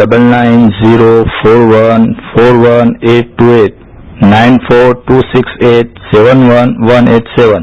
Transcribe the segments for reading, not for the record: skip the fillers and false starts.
9940414188 9426871187।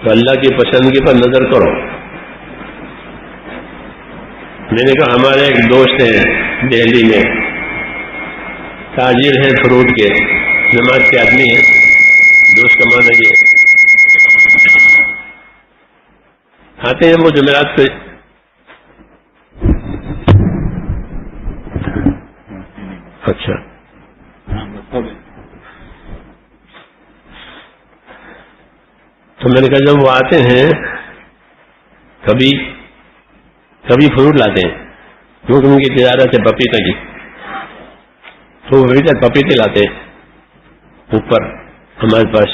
تو اللہ کی پسندگی پر نظر کرو. میں نے کہا ہمارے ایک دوست ہیں دہلی میں، تاجر ہیں فروٹ کے، جماعت کے آدمی ہیں، دوست کا مانا یہ آتے ہیں وہ جمعرات پہ. اچھا تو میں نے کہا جب وہ آتے ہیں کبھی فروٹ لاتے ہیں، کیونکہ ان کی تجارت ہے پپیتا کی، تو وہ پپیتے لاتے ہیں اوپر ہمارے پاس.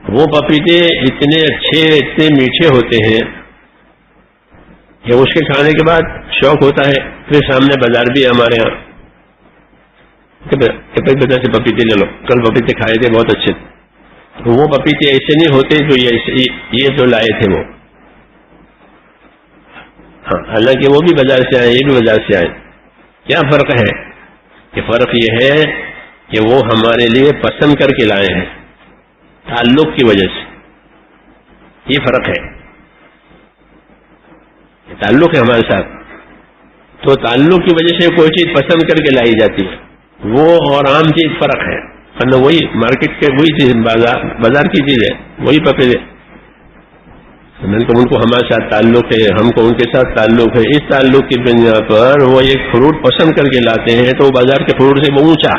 وہ پپیتے اتنے اچھے اتنے میٹھے ہوتے ہیں کہ اس کے کھانے کے بعد شوق ہوتا ہے. پھر سامنے بازار بھی ہے ہمارے یہاں کہ سے پپیتے لے لو، کل پپیتے کھائے تھے بہت اچھے. وہ پپیتے ایسے نہیں ہوتے جو یہ جو لائے تھے وہ. ہاں حالانکہ وہ بھی بازار سے آئے، یہ بھی بازار سے آئے. کیا فرق ہے؟ کہ فرق یہ ہے کہ وہ ہمارے لیے پسند کر کے لائے ہیں تعلق کی وجہ سے. یہ فرق ہے، تعلق ہے ہمارے ساتھ. تو تعلق کی وجہ سے کوئی چیز پسند کر کے لائی جاتی ہے، وہ اور عام چیز فرق ہے. ورنہ وہی مارکیٹ کے وہی چیز بازار کی چیز ہے، وہی پپیتے. میں نے کہا ان کو ہمارے ساتھ تعلق ہے، ہم کو ان کے ساتھ تعلق ہے. اس تعلق کی بنا پر وہ ایک فروٹ پسند کر کے لاتے ہیں تو وہ بازار کے فروٹ سے وہ اونچا.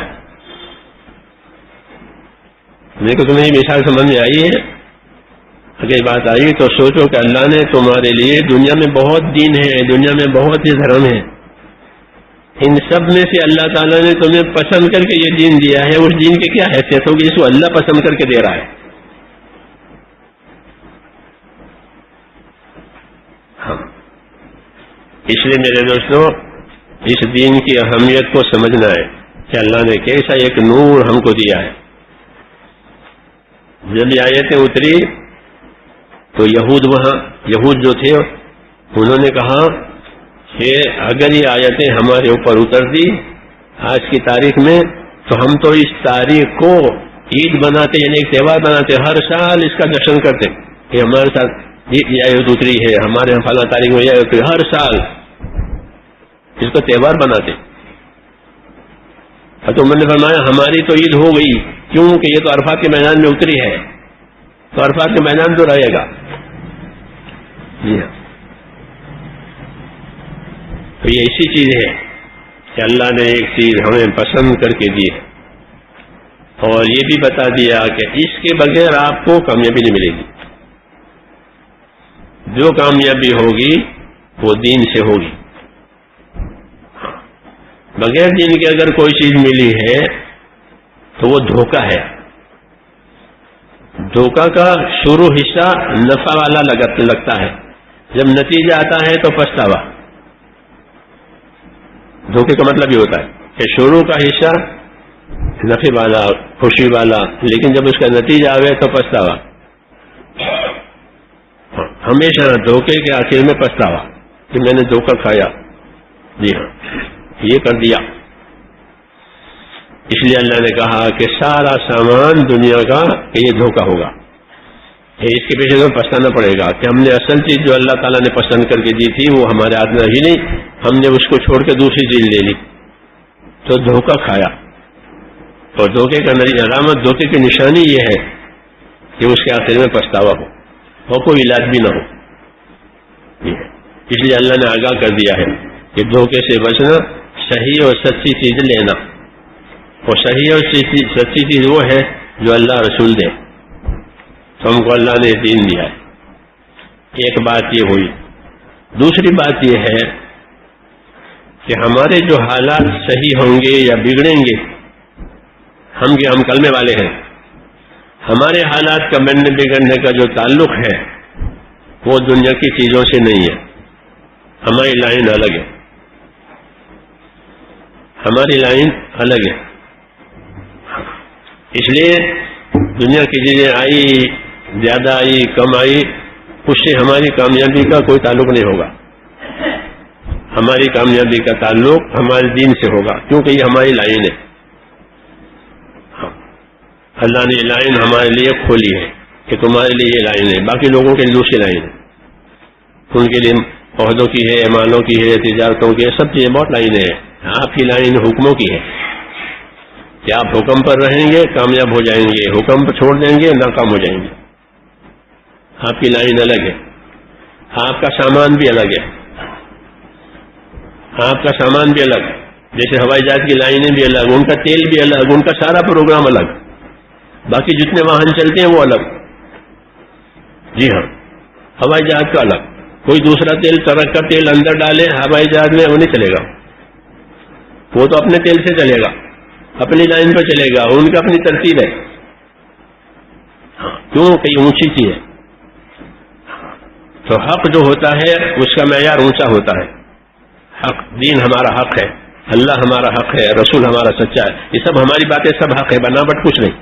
میرے کو تمہیں یہ مثال سمجھ میں آئی ہے؟ اگر بات آئی تو سوچو کہ اللہ نے تمہارے لیے دنیا میں بہت دین ہے، دنیا میں بہت ہی دھرم ہے. ان سب میں سے اللہ تعالیٰ نے تمہیں پسند کر کے یہ دین دیا ہے. اس دین کی کیا حیثیت ہوگی اس کو اللہ پسند کر کے دے رہا ہے. ہاں اس لیے میرے دوستوں اس دین کی اہمیت کو سمجھنا ہے کہ اللہ نے کیسا ایک نور ہم کو دیا ہے. جب یہ آیتیں اتری تو یہود جو تھے انہوں نے کہا کہ اگر یہ آیتیں ہمارے اوپر اترتی آج کی تاریخ میں تو ہم تو اس تاریخ کو عید بناتے، یعنی ایک تہوار بناتے، ہر سال اس کا جشن کرتے کہ ہمارے ساتھ یہ آیت اتری ہے، ہمارے یہاں فلاں تاریخ میں یہ آیت اتری، ہر سال اس کو تہوار بناتے. تو میں نے فرمایا ہماری تو عید ہو گئی، کیوں کہ یہ تو عرفات کے میدان میں اتری ہے، تو عرفات کے میدان تو رہے گا. جی ہاں، تو یہ ایسی چیز ہے کہ اللہ نے ایک چیز ہمیں پسند کر کے دی ہے اور یہ بھی بتا دیا کہ اس کے بغیر آپ کو کامیابی نہیں ملے گی. جو کامیابی ہوگی وہ دین سے ہوگی. بغیر دین کے اگر کوئی چیز ملی ہے تو وہ دھوکہ ہے. دھوکہ کا شروع حصہ نفع والا لگتا ہے، جب نتیجہ آتا ہے تو پچھتاوا. دھوکے کا مطلب یہ ہوتا ہے کہ شروع کا حصہ نفع والا، خوشی والا، لیکن جب اس کا نتیجہ آئے تو پچھتاوا. ہمیشہ دھوکے کے آخر میں پچھتاوا کہ میں نے دھوکہ کھایا. جی ہاں، یہ کر دیا. اس لیے اللہ نے کہا کہ سارا سامان دنیا کا کہ یہ دھوکہ ہوگا، اس کے پیچھے تو پچھتانا پڑے گا کہ ہم نے اصل چیز جو اللہ تعالیٰ نے پسند کر کے دی تھی وہ ہمارے ہاتھ میں رہی نہیں، ہم نے اس کو چھوڑ کے دوسری چیز لے لی تو دھوکہ کھایا. اور دھوکے کا علامت، دھوکے کی نشانی یہ ہے کہ اس کے آخر میں پچھتاوا ہو اور کوئی علاج بھی نہ ہو. اس لیے اللہ نے آگاہ کر دیا ہے کہ دھوکے سے بچنا، صحیح اور سچی چیز لینا. اور صحیح اور سچی چیز وہ ہے جو اللہ رسول دے. تو ہم کو اللہ نے دین دیا ہے. ایک بات یہ ہوئی. دوسری بات یہ ہے کہ ہمارے جو حالات صحیح ہوں گے یا بگڑیں گے، ہم کلمے والے ہیں، ہمارے حالات کا بننے بگڑنے کا جو تعلق ہے وہ دنیا کی چیزوں سے نہیں ہے. ہماری لائن الگ ہے، ہماری لائن الگ ہے. اس لیے دنیا کی چیزیں آئی، زیادہ آئی، کم آئی، اس سے ہماری کامیابی کا کوئی تعلق نہیں ہوگا. ہماری کامیابی کا تعلق ہمارے دین سے ہوگا، کیونکہ یہ ہماری لائن ہے. اللہ نے یہ لائن ہمارے لیے کھولی ہے کہ تمہارے لیے یہ لائن ہے، باقی لوگوں کے لیے دوسری لائن ہے، ان کے لیے عہدوں کی ہے، مالوں کی ہے، تجارتوں کی ہے، سب چیزیں بہت لائنیں ہیں. آپ کی لائن حکموں کی ہے کہ آپ حکم پر رہیں گے کامیاب ہو جائیں گے، حکم پر چھوڑ دیں گے ناکام ہو جائیں گے. آپ کی لائن الگ ہے، آپ کا سامان بھی الگ ہے، آپ کا سامان بھی الگ، جیسے ہوائی جہاز کی لائنیں بھی الگ، ان کا تیل بھی الگ، ان کا سارا پروگرام الگ، باقی جتنے واہن چلتے ہیں وہ الگ. جی ہاں، ہوائی جہاز کا الگ، کوئی دوسرا تیل ٹرک کا تیل اندر ڈالے ہوائی جہاز میں وہ نہیں چلے گا، وہ تو اپنے تیل سے چلے گا، اپنی لائن پہ چلے گا، ان کا اپنی ترتیب ہے. کیوں کہ اونچی چیز ہے. تو حق جو ہوتا ہے اس کا معیار اونچا ہوتا ہے. حق، دین ہمارا حق ہے، اللہ ہمارا حق ہے، رسول ہمارا سچا ہے، یہ سب ہماری باتیں سب حق ہے، بناوٹ کچھ نہیں.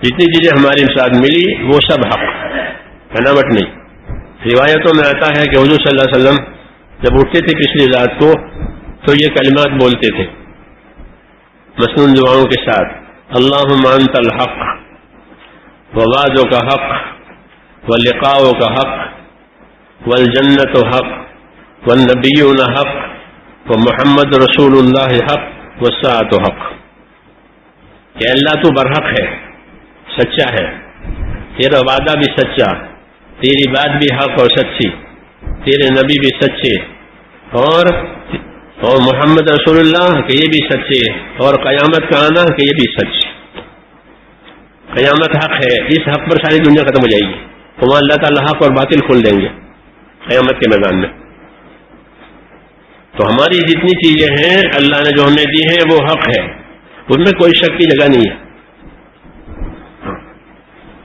جتنی چیزیں ہماری ساتھ ملی وہ سب حق، بناوٹ نہیں. روایتوں میں آتا ہے کہ حضور صلی اللہ علیہ وسلم جب اٹھتے تھے پچھلی رات کو تو یہ کلمات بولتے تھے مسنون دعاؤں کے ساتھ: اللہم انت الحق ووعدک حق ولقاؤک حق والجنت حق والنبیون حق ومحمد رسول اللہ حق والساعۃ حق. کہ اللہ تو برحق ہے، سچا ہے، تیرا وعدہ بھی سچا، تیری بات بھی حق اور سچی، تیرے نبی بھی سچے، اور محمد رسول اللہ کہ یہ بھی سچے، اور قیامت کا آنا کہ یہ بھی سچ. قیامت حق ہے، اس حق پر ساری دنیا ختم ہو جائے گی، تو وہاں اللہ تعالیٰ حق اور باطل کھول دیں گے قیامت کے میدان میں. تو ہماری جتنی چیزیں ہیں اللہ نے جو ہمیں دی ہیں وہ حق ہے، ان میں کوئی شک کی جگہ نہیں ہے،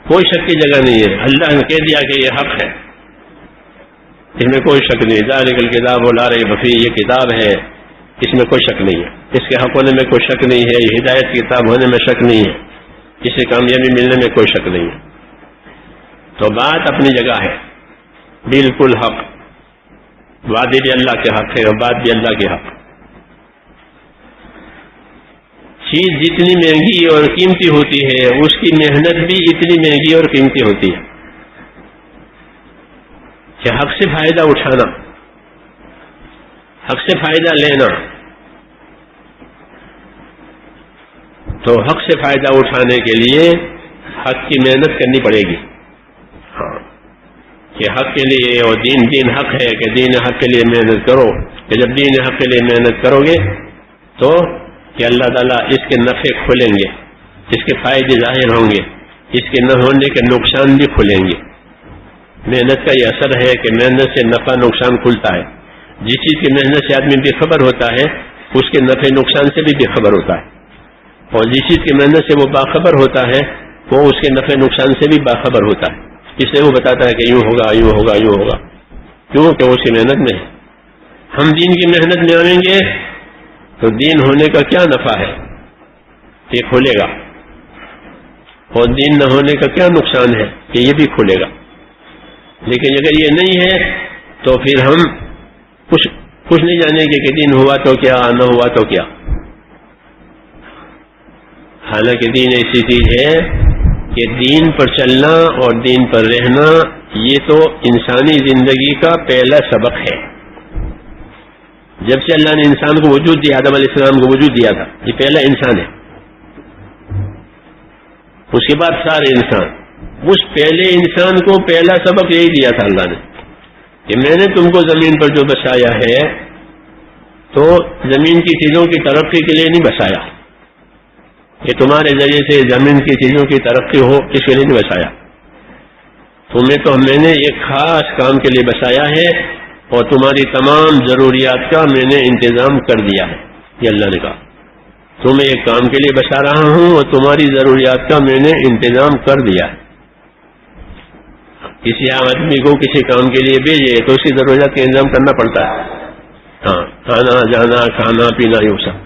کوئی شک کی جگہ نہیں ہے. اللہ نے کہہ دیا کہ یہ حق ہے، اس میں کوئی شک نہیں. ذالک الکتاب لا ریب فیہ، یہ کتاب ہے اس میں کوئی شک نہیں ہے، اس کے حق ہونے میں کوئی شک نہیں ہے، یہ ہدایت کی کتاب ہونے میں شک نہیں ہے، اسے کامیابی ملنے میں کوئی شک نہیں ہے. تو بات اپنی جگہ ہے، بالکل حق، وعدے بھی اللہ کے حق ہے اور بات بھی اللہ کے حق. چیز جتنی مہنگی اور قیمتی ہوتی ہے اس کی محنت بھی اتنی مہنگی اور قیمتی ہوتی ہے. کہ حق سے فائدہ اٹھانا، حق سے فائدہ لینا، تو حق سے فائدہ اٹھانے کے لیے حق کی محنت کرنی پڑے گی. ہاں، کہ حق کے لیے، اور دین حق ہے کہ دین حق کے لیے محنت کرو، کہ جب دین حق کے لیے محنت کرو گے تو کہ اللہ تعالیٰ اس کے نفع کھولیں گے، اس کے فائدے ظاہر ہوں گے، اس کے نہ ہونے کے نقصان بھی کھلیں گے. محنت کا یہ اثر ہے کہ محنت سے نفع نقصان کھلتا ہے. جس چیز کی محنت سے آدمی بے خبر ہوتا ہے اس کے نفع نقصان سے بھی بے خبر ہوتا ہے، اور جس چیز کی محنت سے وہ باخبر ہوتا ہے وہ اس کے نفع نقصان سے بھی باخبر ہوتا ہے. اس لیے وہ بتاتا ہے کہ یوں ہوگا، یوں ہوگا، یوں ہوگا، کیوں کہ وہ اس کی محنت میں ہے. ہم دین کی محنت میں آئیں گے تو دین ہونے کا کیا نفع ہے یہ کھولے گا، اور دین نہ ہونے کا کیا نقصان ہے کہ یہ بھی کھولے گا. لیکن اگر یہ نہیں ہے تو پھر ہم کچھ نہیں جانیں گے کہ دین ہوا تو کیا، نہ ہوا تو کیا. حالانکہ دین ایسی چیز ہے کہ دین پر چلنا اور دین پر رہنا یہ تو انسانی زندگی کا پہلا سبق ہے. جب سے اللہ نے انسان کو وجود دیا، آدم علیہ السلام کو وجود دیا تھا، یہ پہلا انسان ہے. اس کے بعد سارے انسان، اس پہلے انسان کو پہلا سبق یہی دیا تھا اللہ نے کہ میں نے تم کو زمین پر جو بسایا ہے تو زمین کی چیزوں کی ترقی کے لیے نہیں بسایا، کہ تمہارے ذریعے سے زمین کی چیزوں کی ترقی ہو اس کے لیے نہیں بسایا. تمہیں تو میں نے ایک خاص کام کے لیے بسایا ہے اور تمہاری تمام ضروریات کا میں نے انتظام کر دیا ہے. یہ اللہ نے کہا تمہیں ایک کام کے لیے بسا رہا ہوں اور تمہاری ضروریات کا میں نے انتظام کر دیا ہے. کسی آدمی کو کسی کام کے لیے بھیجے تو اس کی ضروریات کا انتظام کرنا پڑتا ہے. ہاں، آنا جانا، کھانا پینا، یہ سب.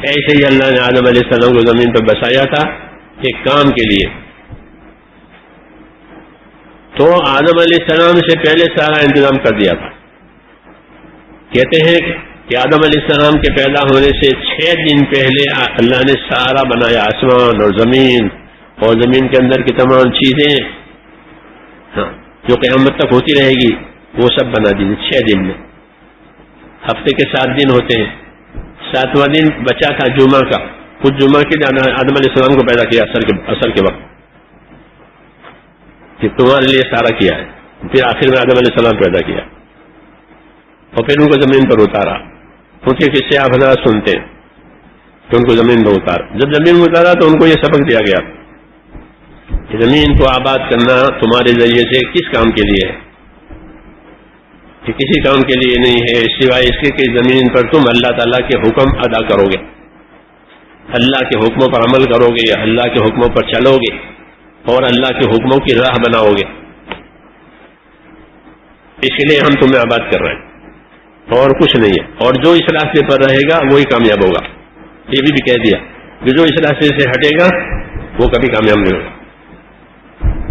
ایسے ہی اللہ نے آدم علیہ السلام کو زمین پر بسایا تھا ایک کام کے لیے. تو آدم علیہ السلام سے پہلے سارا انتظام کر دیا تھا. کہتے ہیں کہ آدم علیہ السلام کے پیدا ہونے سے 6 دن پہلے اللہ نے سارا بنایا، آسمان اور زمین کے اندر کی تمام چیزیں جو قیامت تک ہوتی رہے گی وہ سب بنا دیجیے 6 دن میں. ہفتے کے 7 دن ہوتے ہیں، 7واں دن بچا تھا جمعہ کا، کچھ جمعہ کے دن آدم علیہ السلام کو پیدا کیا اثر کے وقت کہ تمہارے لیے سارا کیا ہے. پھر آخر میں آدم علیہ السلام پیدا کیا اور پھر ان کو زمین پر اتارا. ان کے قصے آپ حضرات سنتے ہیں کہ ان کو زمین پر اتارا. جب زمین میں اتارا تو ان کو یہ سبق دیا گیا کہ زمین کو آباد کرنا تمہارے ذریعے سے کس کام کے لیے ہے؟ کہ کسی کام کے لیے نہیں ہے سوائے اس کے کہ زمین پر تم اللہ تعالیٰ کے حکم ادا کرو گے، اللہ کے حکموں پر عمل کرو گے، اللہ کے حکموں پر چلو گے اور اللہ کے حکموں کی راہ بناؤ گے. اس لیے ہم تمہیں آباد کر رہے ہیں اور کچھ نہیں ہے. اور جو اس راستے پر رہے گا وہی کامیاب ہوگا. یہ بھی کہہ دیا کہ جو اس راستے سے ہٹے گا وہ کبھی کامیاب نہیں ہوگا.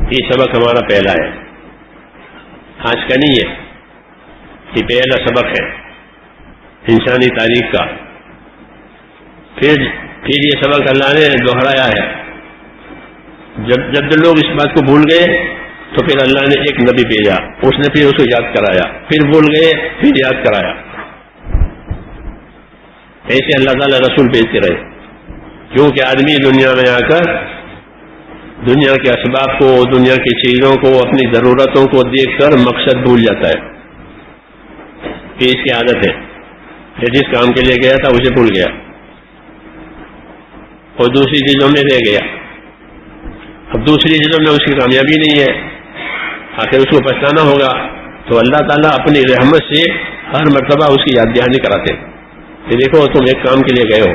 یہ سبق ہمارا پہلا ہے، آج کا نہیں ہے، یہ پہلا سبق ہے انسانی تاریخ کا. پھر یہ سبق اللہ نے دوہرایا ہے. جب لوگ اس بات کو بھول گئے تو پھر اللہ نے ایک نبی بھیجا، اس نے پھر اس کو یاد کرایا، پھر بھول گئے پھر یاد کرایا. ایسے اللہ تعالیٰ رسول بھیجتے رہے، کیونکہ آدمی دنیا میں آ کر دنیا کے اسباب کو، دنیا کی چیزوں کو، اپنی ضرورتوں کو دیکھ کر مقصد بھول جاتا ہے. یہ اس کی عادت ہے کہ جس کام کے لیے گیا تھا اسے بھول گیا اور دوسری چیزوں میں رہ گیا. اب دوسری چیزوں میں اس کی کامیابی نہیں ہے، آخر اس کو پچھتانا ہوگا. تو اللہ تعالیٰ اپنی رحمت سے ہر مرتبہ اس کی یاد دہانی کراتے کہ دیکھو تم ایک کام کے لیے گئے ہو،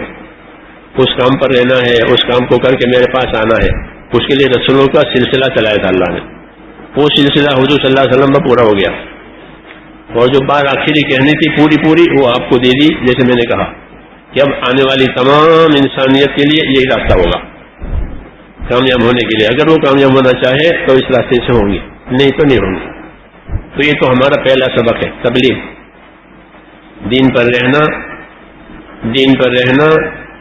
اس کام پر رہنا ہے، اس کام کو کر کے میرے پاس آنا ہے. اس کے لیے رسولوں کا سلسلہ چلایا تھا اللہ نے. وہ سلسلہ حضور صلی اللہ علیہ وسلم میں پورا ہو گیا اور جو بات آخری کہنی تھی پوری وہ آپ کو دے دی. جیسے میں نے کہا کہ اب آنے والی تمام انسانیت کے لیے یہی راستہ ہوگا کامیاب ہونے کے لیے. اگر وہ کامیاب ہونا چاہے تو اس راستے سے ہوں گے، نہیں تو نہیں ہوں گے. تو یہ تو ہمارا پہلا سبق ہے، تبلیغ، دین پر رہنا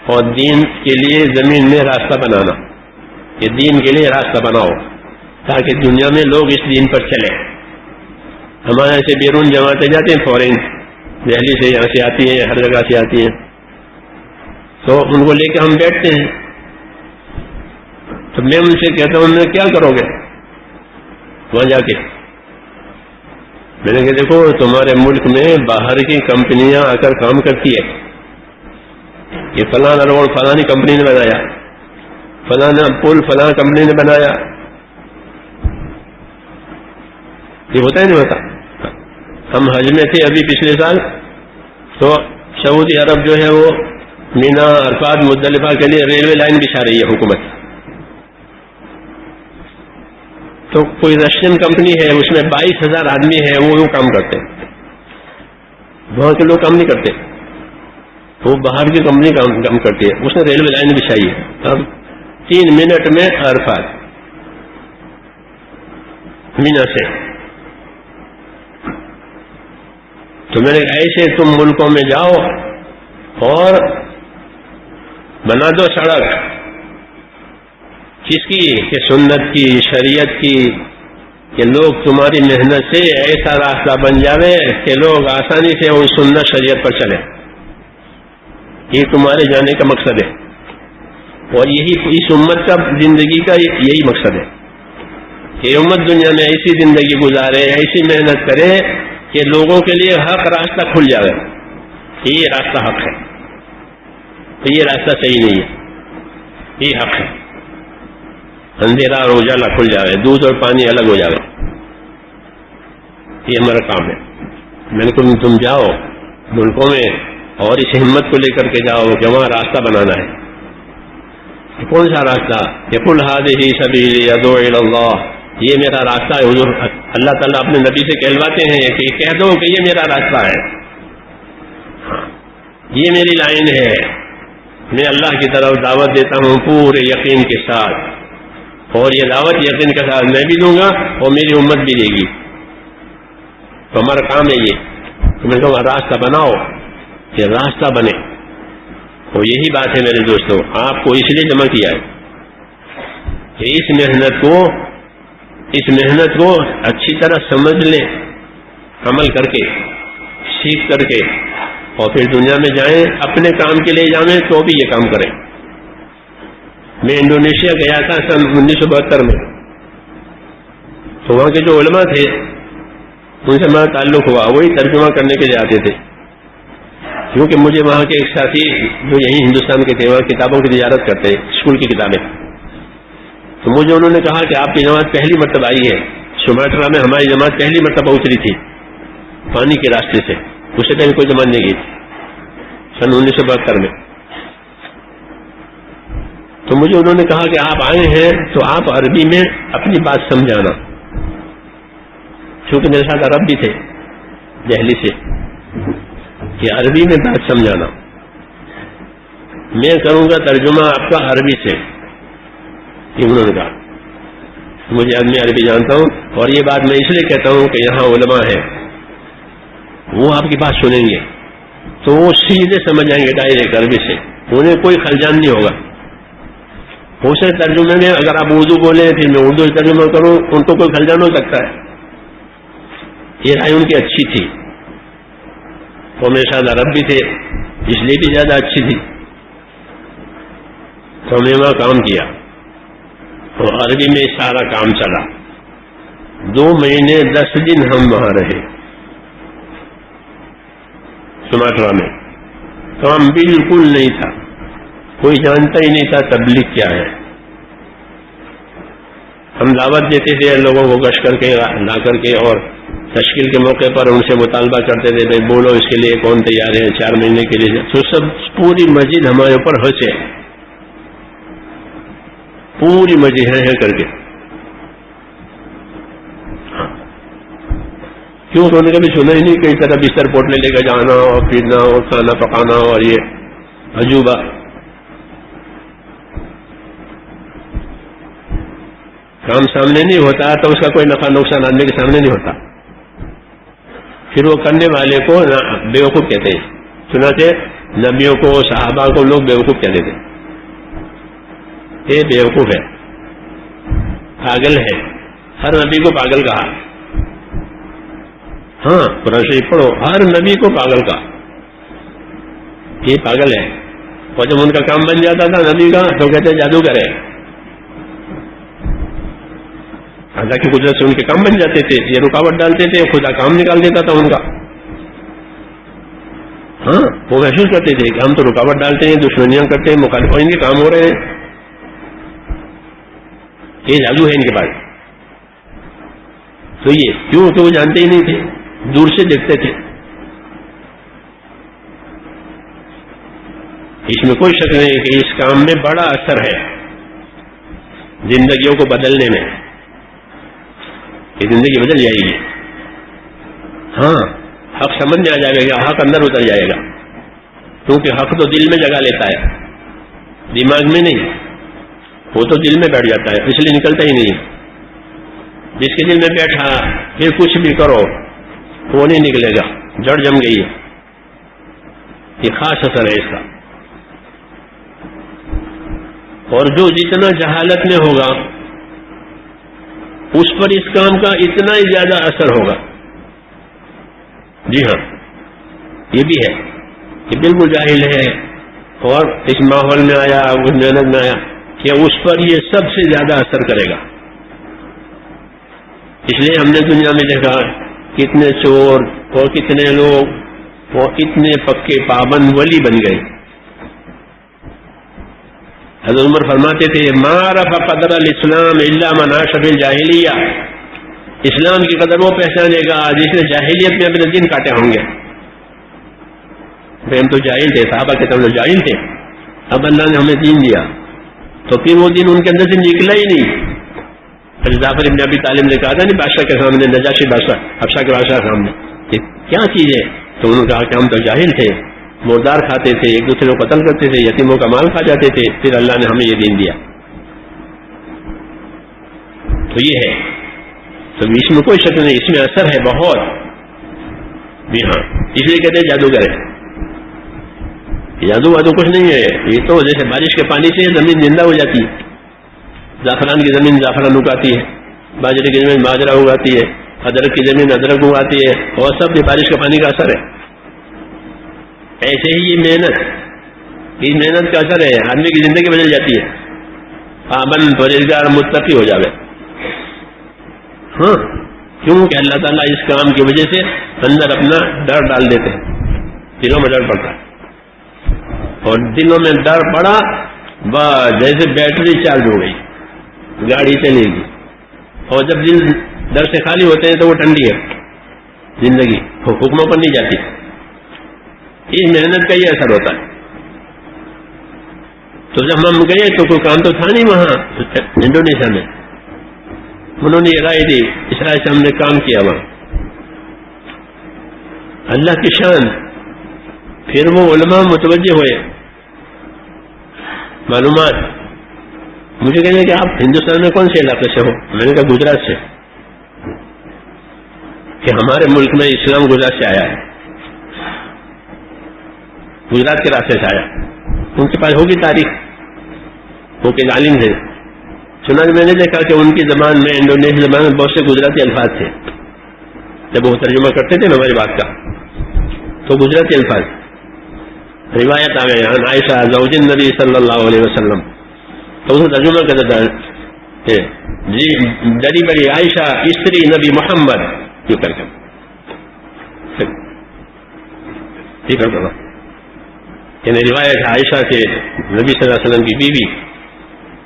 اور دین کے لیے زمین میں راستہ بنانا. یہ دین کے لیے راستہ بناؤ تاکہ دنیا میں لوگ اس دین پر چلیں. ہمارے ایسے بیرون جماعتیں جاتے ہیں، فورین دہلی سے یہاں سے آتی ہیں، ہر جگہ سے آتی ہیں، تو ان کو لے کے ہم بیٹھتے ہیں. تو میں ان سے کہتا ہوں میں کیا کرو گے وہاں جا کے؟ میں نے کہا دیکھو تمہارے ملک میں باہر کی کمپنیاں آ کر کام کرتی ہے، یہ فلاں روڈ فلانی کمپنی نے بنایا، فلانا پل فلاں کمپنی نے بنایا. یہ ہوتا ہے نہیں ہوتا. ہم حج میں تھے ابھی پچھلے سال، تو سعودی عرب جو ہے وہ مینا، عرفات، مزدلفہ کے لیے ریلوے لائن بچھا رہی ہے حکومت. تو کوئی رشین کمپنی ہے، اس میں 22,000 آدمی ہیں، وہ کام کرتے ہیں. وہاں کے لوگ کام نہیں کرتے، وہ باہر کی کمپنی کام کرتی ہے. اس نے ریلوے لائن بچھائی ہے. اب 3 منٹ میں عرفات مینا سے. تو میں نے ایسے تم ملکوں میں جاؤ اور بنا دو سڑک، کس کی؟ کہ سنت کی، شریعت کی، کہ لوگ تمہاری محنت سے ایسا راستہ بن جاوے کہ لوگ آسانی سے اس سنت شریعت پر چلیں. یہ تمہارے جانے کا مقصد ہے اور یہی اس امت کا زندگی کا یہی مقصد ہے کہ امت دنیا میں ایسی زندگی گزارے، ایسی محنت کرے کہ لوگوں کے لیے حق راستہ کھل جائے کہ یہ راستہ حق ہے، تو یہ راستہ صحیح نہیں ہے، یہ حق ہے. اندھیرا اور اجالا کھل جائے، دودھ اور پانی الگ ہو جائے. یہ ہمارا کام ہے. میں نے کہا تم جاؤ ملکوں میں اور اس ہمت کو لے کر کے جاؤ کہ وہاں راستہ بنانا ہے. کون سا راستہ؟ کہ قل ھذہ سبیلی ادعو الی اللہ، یہ میرا راستہ ہے. حضور اللہ تعالیٰ اپنے نبی سے کہلواتے ہیں کہ کہہ دو کہ یہ میرا راستہ ہے، یہ میری لائن ہے، میں اللہ کی طرف دعوت دیتا ہوں پورے یقین کے ساتھ، اور یہ دعوت یقین کے ساتھ میں بھی دوں گا اور میری امت بھی دے گی. تو ہمارا کام ہے یہ. تو میں کہوں راستہ بناؤ کہ راستہ بنے. اور یہی بات ہے میرے دوستوں، آپ کو اس لیے جمع کیا ہے کہ اس محنت کو اچھی طرح سمجھ لیں، عمل کر کے، سیکھ کر کے، اور پھر دنیا میں جائیں، اپنے کام کے لیے جائیں تو بھی یہ کام کریں. میں انڈونیشیا گیا تھا سن 1972 میں، تو وہاں کے جو علماء تھے ان سے ہمارا تعلق ہوا، وہی ترجمہ کرنے کے لیے آتے تھے. کیونکہ مجھے وہاں کے ایک ساتھی جو یہیں ہندوستان کے تھے، وہاں کتابوں کی تجارت کرتے، اسکول کی کتابیں، تو مجھے انہوں نے کہا کہ آپ کی جماعت پہلی مرتبہ آئی ہے. سماٹرا میں ہماری جماعت پہلی مرتبہ اتری تھی پانی کے راستے سے، اس سے پہلے کوئی جماعت نہیں گئی تھی سن 1972 میں. تو مجھے انہوں نے کہا کہ آپ آئے ہیں تو آپ عربی میں اپنی بات سمجھانا، کیونکہ میرے ساتھ عرب بھی تھے دہلی سے، کہ عربی میں بات سمجھانا. میں کروں گا ترجمہ آپ کا عربی سے. یہ انہوں نے کہا. مجھے میں عربی جانتا ہوں، اور یہ بات میں اس لیے کہتا ہوں کہ یہاں علماء ہیں، وہ آپ کی بات سنیں گے تو وہ سیدھے سمجھ جائیں گے ڈائریکٹ عربی سے، انہیں کوئی خلجان نہیں ہوگا. ہو سکے ترجمے میں اگر آپ اردو بولیں پھر میں اردو ترجمہ کروں، ان کو کوئی خلجان ہو سکتا ہے. یہ رائے ان کی اچھی تھی، وہ میرے ساتھ عرب بھی تھے اس لیے بھی زیادہ اچھی تھی. تو ہم نے وہاں کام کیا اور عربی میں سارا کام چلا. 2 مہینے 10 دن ہم وہاں رہے سماٹرا میں. کام بالکل نہیں تھا، کوئی جانتا ہی نہیں تھا تبلیغ کیا ہے. ہم دعوت دیتے تھے لوگوں کو گشت کر کے لا کر کے، اور تشکیل کے موقع پر ان سے مطالبہ کرتے تھے بھائی بولو اس کے لیے کون تیار ہے 4 مہینے کے لیے. تو سب پوری مسجد ہمارے اوپر ہنسے، پوری مسجد ہے کر کے. کیوں انہوں نے کبھی سنا ہی نہیں کہ اس طرح بستر پوٹنے لے کے جانا اور پھرنا اور کھانا پکانا اور یہ عجوبہ. کام سامنے نہیں ہوتا تو اس کا کوئی نفع نقصان آدمی کے سامنے نہیں ہوتا، پھر وہ کرنے والے کو بیوقوف کہتے ہیں. چنانچہ نبیوں کو صحابہ کو لوگ بیوقوف کہتے تھے. یہ بیوقوف ہے، پاگل ہے. ہر نبی کو پاگل کہا. ہاں قرآن شریف پڑھو، ہر نبی کو پاگل کہا. یہ پاگل ہے. اور جب ان کا کام بن جاتا تھا نبی کا تو کہتے جادوگر ہے. اللہ کی قدرت سے ان کے کام بن جاتے تھے، یہ رکاوٹ ڈالتے تھے، خدا کام نکال دیتا تھا ان کا. ہاں وہ محسوس کرتے تھے کہ ہم تو رکاوٹ ڈالتے ہیں، دشمنیاں کرتے ہیں، مخالف ان کے کام ہو رہے ہیں. یہ جادو ہے ان کے پاس. تو یہ کیوں کہ وہ جانتے ہی نہیں تھے، دور سے دیکھتے تھے. اس میں کوئی شک نہیں کہ اس کام میں بڑا اثر ہے زندگیوں کو بدلنے میں. یہ زندگی بدل جائے گی. ہاں حق سمجھ میں آ جائے گا، حق اندر اتر جائے گا، کیونکہ حق تو دل میں جگہ لیتا ہے، دماغ میں نہیں. وہ تو دل میں بیٹھ جاتا ہے، اس لیے نکلتا ہی نہیں. جس کے دل میں بیٹھا پھر کچھ بھی کرو وہ نہیں نکلے گا، جڑ جم گئی ہے. یہ خاص اثر ہے اس کا. اور جو جتنا جہالت میں ہوگا اس پر اس کام کا اتنا ہی زیادہ اثر ہوگا. جی ہاں یہ بھی ہے کہ بالکل جاہل ہے اور اس ماحول میں آیا، اس محنت میں آیا، کہ اس پر یہ سب سے زیادہ اثر کرے گا. اس لیے ہم نے دنیا میں دیکھا کتنے چور اور کتنے لوگ اور کتنے پکے پابند ولی بن گئے. حضرت عمر فرماتے تھے ما رفع قدر الاسلام الا من عاش فی الجاہلیہ. اسلام کی قدر وہ پہچانے گا جس نے جاہلیت میں اپنے دن کاٹے ہوں گے. ہم تو جاہل تھے، صحابہ کے تو جاہل تھے، اب اللہ نے ہمیں دین دیا تو پھر وہ دن ان کے اندر سے نکلا ہی نہیں. حضرت جعفر بن ابی طالب نے کہا تھا نہیں بادشاہ کے سامنے، نجاشی بادشاہ، حبشہ کے بادشاہ کے سامنے، یہ کیا چیز ہے؟ تو انہوں نے کہا کہ ہم تو جاہل تھے، مردار کھاتے تھے، ایک دوسرے کو قتل کرتے تھے، یتیموں کا مال کھا جاتے تھے، پھر اللہ نے ہمیں یہ دین دیا. تو یہ ہے. تو اس میں کوئی شک نہیں، اس میں اثر ہے بہت. جی ہاں اس لیے کہتے ہیں جادوگر ہے. جادو وادو کچھ نہیں ہے، یہ تو جیسے بارش کے پانی سے زمین زندہ ہو جاتی ہے. زعفران کی زمین زعفران اگاتی ہے، باجرے کی زمین باجرہ اگاتی ہے، ادرک کی زمین ادرک اگاتی ہے، اور سب یہ بارش کے پانی کا اثر ہے. ایسے ہی یہ محنت کا اثر ہے. آدمی کی زندگی بدل جاتی ہے، پابند پرہیزگار متقی ہو جاوے. ہاں، کیوں کہ اللہ تعالیٰ اس کام کی وجہ سے اندر اپنا ڈر ڈال دیتے ہیں، دلوں میں ڈر پڑتا ہے. اور دلوں میں ڈر پڑا بس جیسے بیٹری چارج ہو گئی، گاڑی چلے گی. اور جب دل ڈر سے خالی ہوتے ہیں تو وہ ٹھنڈی ہے زندگی، حکموں پر نہیں جاتی. اس محنت کا یہ اثر ہوتا ہے. تو جب ہم گئے تو کوئی کام تو تھا نہیں وہاں انڈونیشیا میں. انہوں نے یہ رائے دی، اس رائے سے ہم نے کام کیا وہاں. اللہ کی شان. پھر وہ علماء متوجہ ہوئے، معلومات مجھے کہنے کہ آپ ہندوستان میں کون سے علاقے سے ہو؟ میں نے کہا گجرات سے. کہ ہمارے ملک میں اسلام گجرات سے آیا ہے، گجرات کے راستے سے آیا. ان کے پاس ہوگی تاریخ، وہ کہ عالم تھے. چنانچہ میں نے دیکھا کہ ان کی زبان میں، انڈونیشی زبان میں بہت سے گجراتی الفاظ تھے. جب وہ ترجمہ کرتے تھے نا ہماری بات کا تو گجراتی الفاظ روایت آ گئے. عائشہ زوج النبی صلی اللہ علیہ وسلم، تو اسے ترجمہ کرتا تھا جی بڑی بڑی عائشہ استری نبی محمد کیوں کر کے ٹھیک ہے. یعنی روایت عائشہ سے نبی صلی اللہ علیہ وسلم کی بیوی،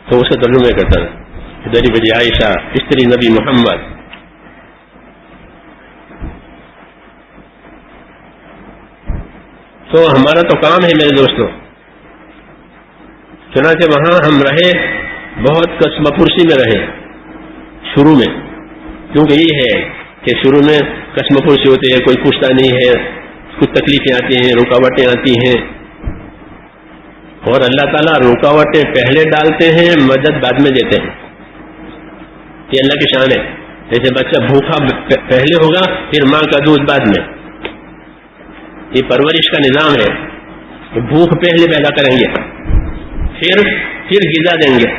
تو اس کا ترجمہ کرتا تھا بڑی بڑی عائشہ استری نبی محمد. تو ہمارا تو کام ہے میرے دوستوں. چنانچہ وہاں ہم رہے، بہت قسم پرسی میں رہے شروع میں، کیونکہ یہ ہے کہ شروع میں قسم پرسی ہوتی ہے، کوئی پوچھتا نہیں ہے، کچھ تکلیفیں آتی ہیں، رکاوٹیں آتی ہیں. اور اللہ تعالیٰ رکاوٹیں پہلے ڈالتے ہیں، مدد بعد میں دیتے ہیں. یہ اللہ کی شان ہے. جیسے بچہ بھوکا پہلے ہوگا، پھر ماں کا دودھ بعد میں. یہ پرورش کا نظام ہے. بھوک پہلے پیدا کریں گے، پھر غذا دیں گے